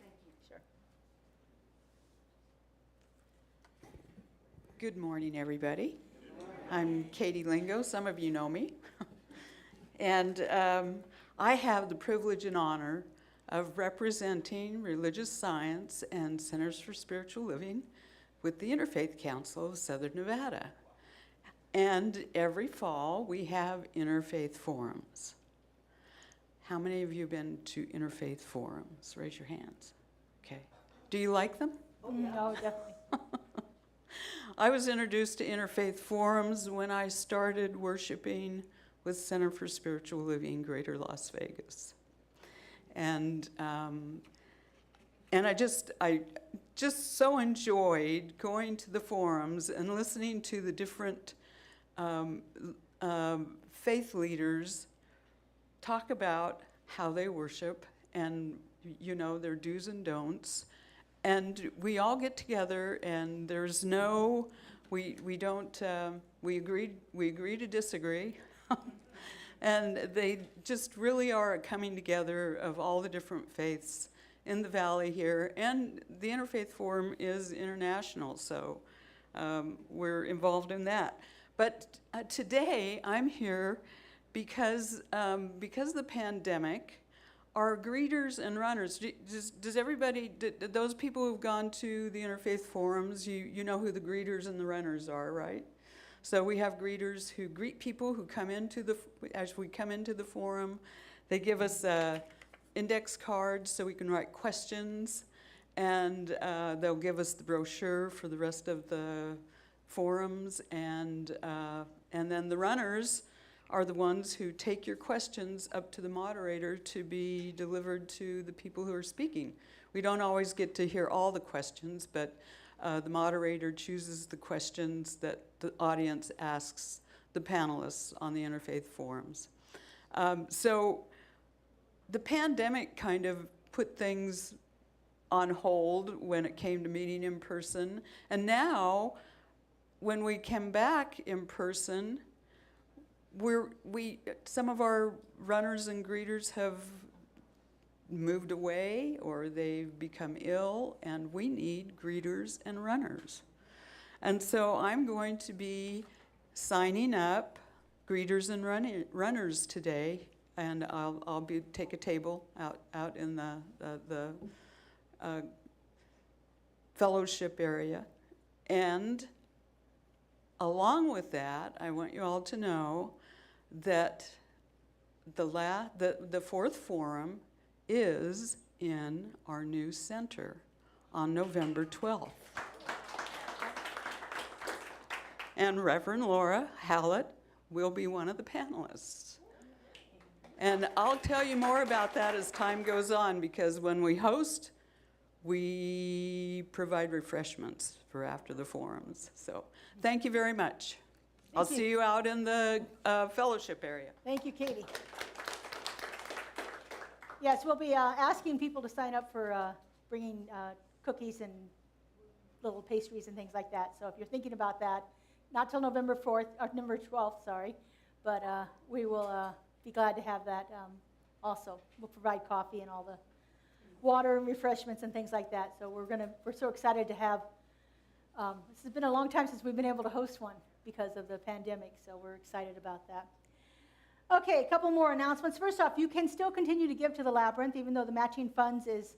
Sure. Good morning, everybody. I'm Katie Lingo. Some of you know me. And I have the privilege and honor of representing Religious Science and Centers for Spiritual Living with the Interfaith Council of Southern Nevada. And every fall, we have interfaith forums. How many of you have been to interfaith forums? Raise your hands. Okay. Do you like them? No, definitely. I was introduced to interfaith forums when I started worshiping with Center for Spiritual Living, Greater Las Vegas. And I just so enjoyed going to the forums and listening to the different faith leaders talk about how they worship and, you know, their do's and don'ts. And we all get together, and there's no, we agree to disagree. And they just really are a coming together of all the different faiths in the valley here. And the Interfaith Forum is international, so we're involved in that. But today I'm here because of the pandemic. Our greeters and runners, does everybody, those people who've gone to the Interfaith Forums, you know who the greeters and the runners are, right? So we have greeters who greet people who come into as we come into the forum. They give us index cards so we can write questions, and they'll give us the brochure for the rest of the forums, and then the runners are the ones who take your questions up to the moderator to be delivered to the people who are speaking. We don't always get to hear all the questions, but the moderator chooses the questions that the audience asks the panelists on the Interfaith Forums. So the pandemic kind of put things on hold when it came to meeting in person. And now, when we came back in person, some of our runners and greeters have moved away or they've become ill, and we need greeters and runners. And so I'm going to be signing up greeters and runners today, and I'll take a table out in the fellowship area. And along with that, I want you all to know that the fourth forum is in our new center on November 12th. And Reverend Laura Hallett will be one of the panelists. And I'll tell you more about that as time goes on, because when we host, we provide refreshments for after the forums. So thank you very much. I'll see you out in the fellowship area. Thank you, Katie. Yes, we'll be asking people to sign up for bringing cookies and little pastries and things like that. So if you're thinking about that, not till November 4th, or November 12th, sorry, but we will be glad to have that also. We'll provide coffee and all the water and refreshments and things like that. So we're so excited to have, this has been a long time since we've been able to host one because of the pandemic, so we're excited about that. Okay, a couple more announcements. First off, you can still continue to give to the Labyrinth, even though the matching funds is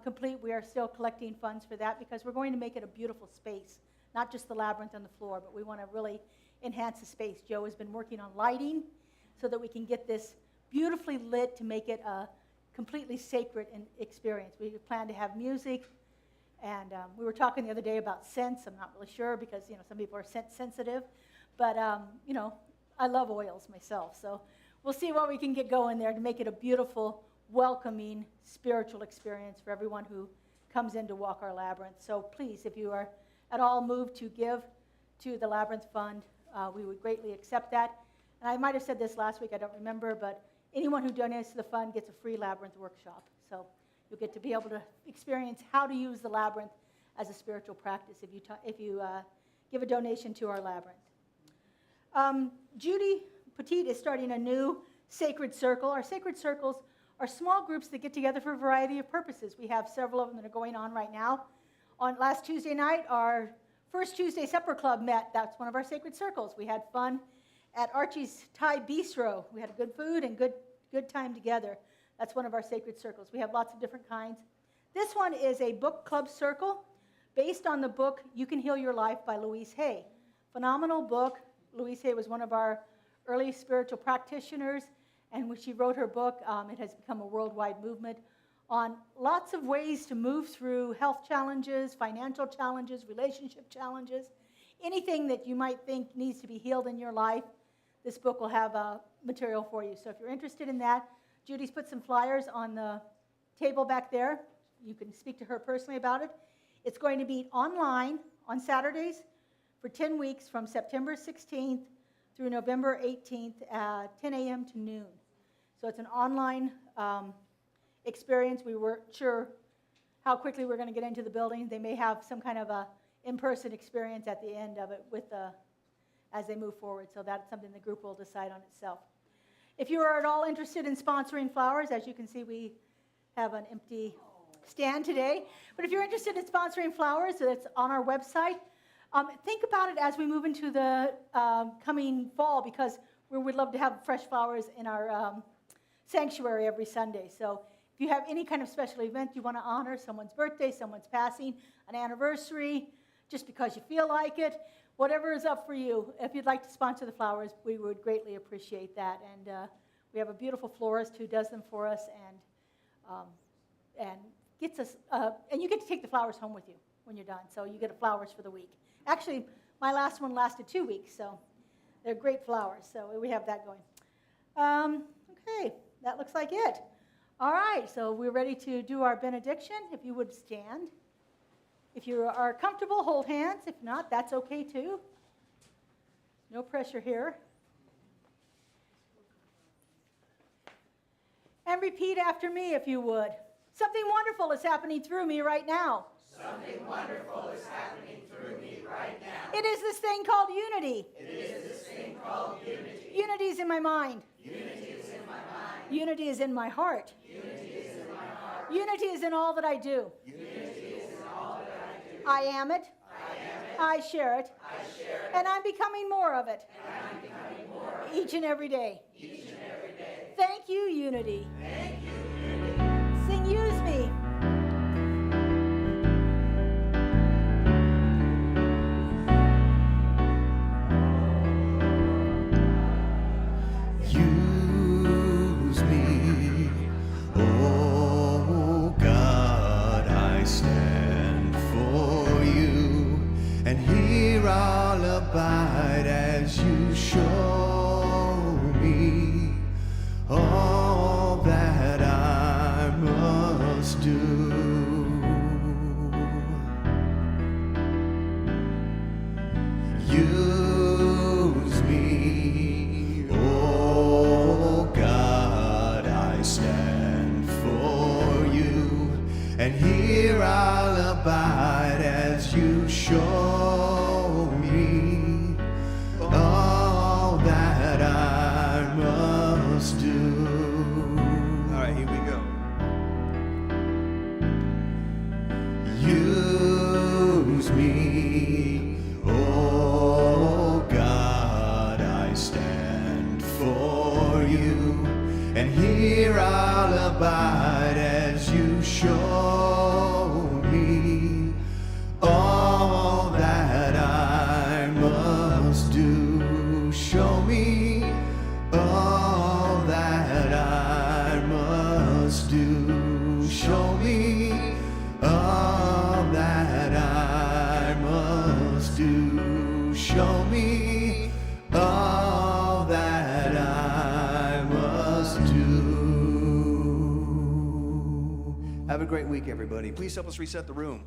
complete. We are still collecting funds for that because we're going to make it a beautiful space, not just the Labyrinth on the floor, but we want to really enhance the space. Joe has been working on lighting so that we can get this beautifully lit to make it a completely sacred experience. We plan to have music, and we were talking the other day about scents. I'm not really sure because, some people are scent sensitive, but, I love oils myself, so we'll see what we can get going there to make it a beautiful, welcoming, spiritual experience for everyone who comes in to walk our Labyrinth. So please, if you are at all moved to give to the Labyrinth Fund, we would greatly accept that. And I might have said this last week, I don't remember, but anyone who donates to the fund gets a free Labyrinth workshop. So you'll get to be able to experience how to use the Labyrinth as a spiritual practice if you give a donation to our Labyrinth. Judy Petit is starting a new sacred circle. Our sacred circles are small groups that get together for a variety of purposes. We have several of them that are going on right now. On last Tuesday night, our First Tuesday Supper Club met. That's one of our sacred circles. We had fun at Archie's Thai Bistro. We had good food and good time together. That's one of our sacred circles. We have lots of different kinds. This one is a book club circle based on the book You Can Heal Your Life by Louise Hay. Phenomenal book. Louise Hay was one of our early spiritual practitioners, and when she wrote her book, it has become a worldwide movement on lots of ways to move through health challenges, financial challenges, relationship challenges, anything that you might think needs to be healed in your life. This book will have material for you. So if you're interested in that, Judy's put some flyers on the table back there. You can speak to her personally about it. It's going to be online on Saturdays for 10 weeks from September 16th through November 18th at 10 a.m. to noon. So it's an online experience. We weren't sure how quickly we're going to get into the building. They may have some kind of a in-person experience at the end of it with as they move forward. So that's something the group will decide on itself. If you are at all interested in sponsoring flowers, as you can see, we have an empty stand today. But if you're interested in sponsoring flowers, it's on our website. Think about it as we move into the coming fall, because we would love to have fresh flowers in our sanctuary every Sunday. So if you have any kind of special event you want to honor, someone's birthday, someone's passing, an anniversary, just because you feel like it, whatever is up for you, if you'd like to sponsor the flowers, we would greatly appreciate that. And we have a beautiful florist who does them for us and gets us, and you get to take the flowers home with you when you're done. So you get flowers for the week. Actually, my last one lasted 2 weeks, so they're great flowers. So we have that going. Okay, that looks like it. All right, so we're ready to do our benediction. If you would stand. If you are comfortable, hold hands. If not, that's okay too. No pressure here. And repeat after me if you would. Something wonderful is happening through me right now. Something wonderful is happening through me right now. It is this thing called unity. It is this thing called unity. Unity is in my mind. Unity is in my mind. Unity is in my heart. Unity is in my heart. Unity is in all that I do. Unity is in all that I do. I am it. I am it. I share it. I share it. And I'm becoming more of it. And I'm becoming more of Each and every day. it each and every day. Thank you, unity. Thank you, unity. Sing Use Me. Use me, oh God, I stand for you, and here I'll abide as you show me all that I must do. Use me, oh God, I stand for you, and here I'll abide as you show me all that I must do. All right, here we go. Use me, oh God, I stand for you, and here I'll abide as you show me all that I must do. Show me all that I must do. Show me all that I must do. Show me all that I must do. Have a great week, everybody. Please help us reset the room.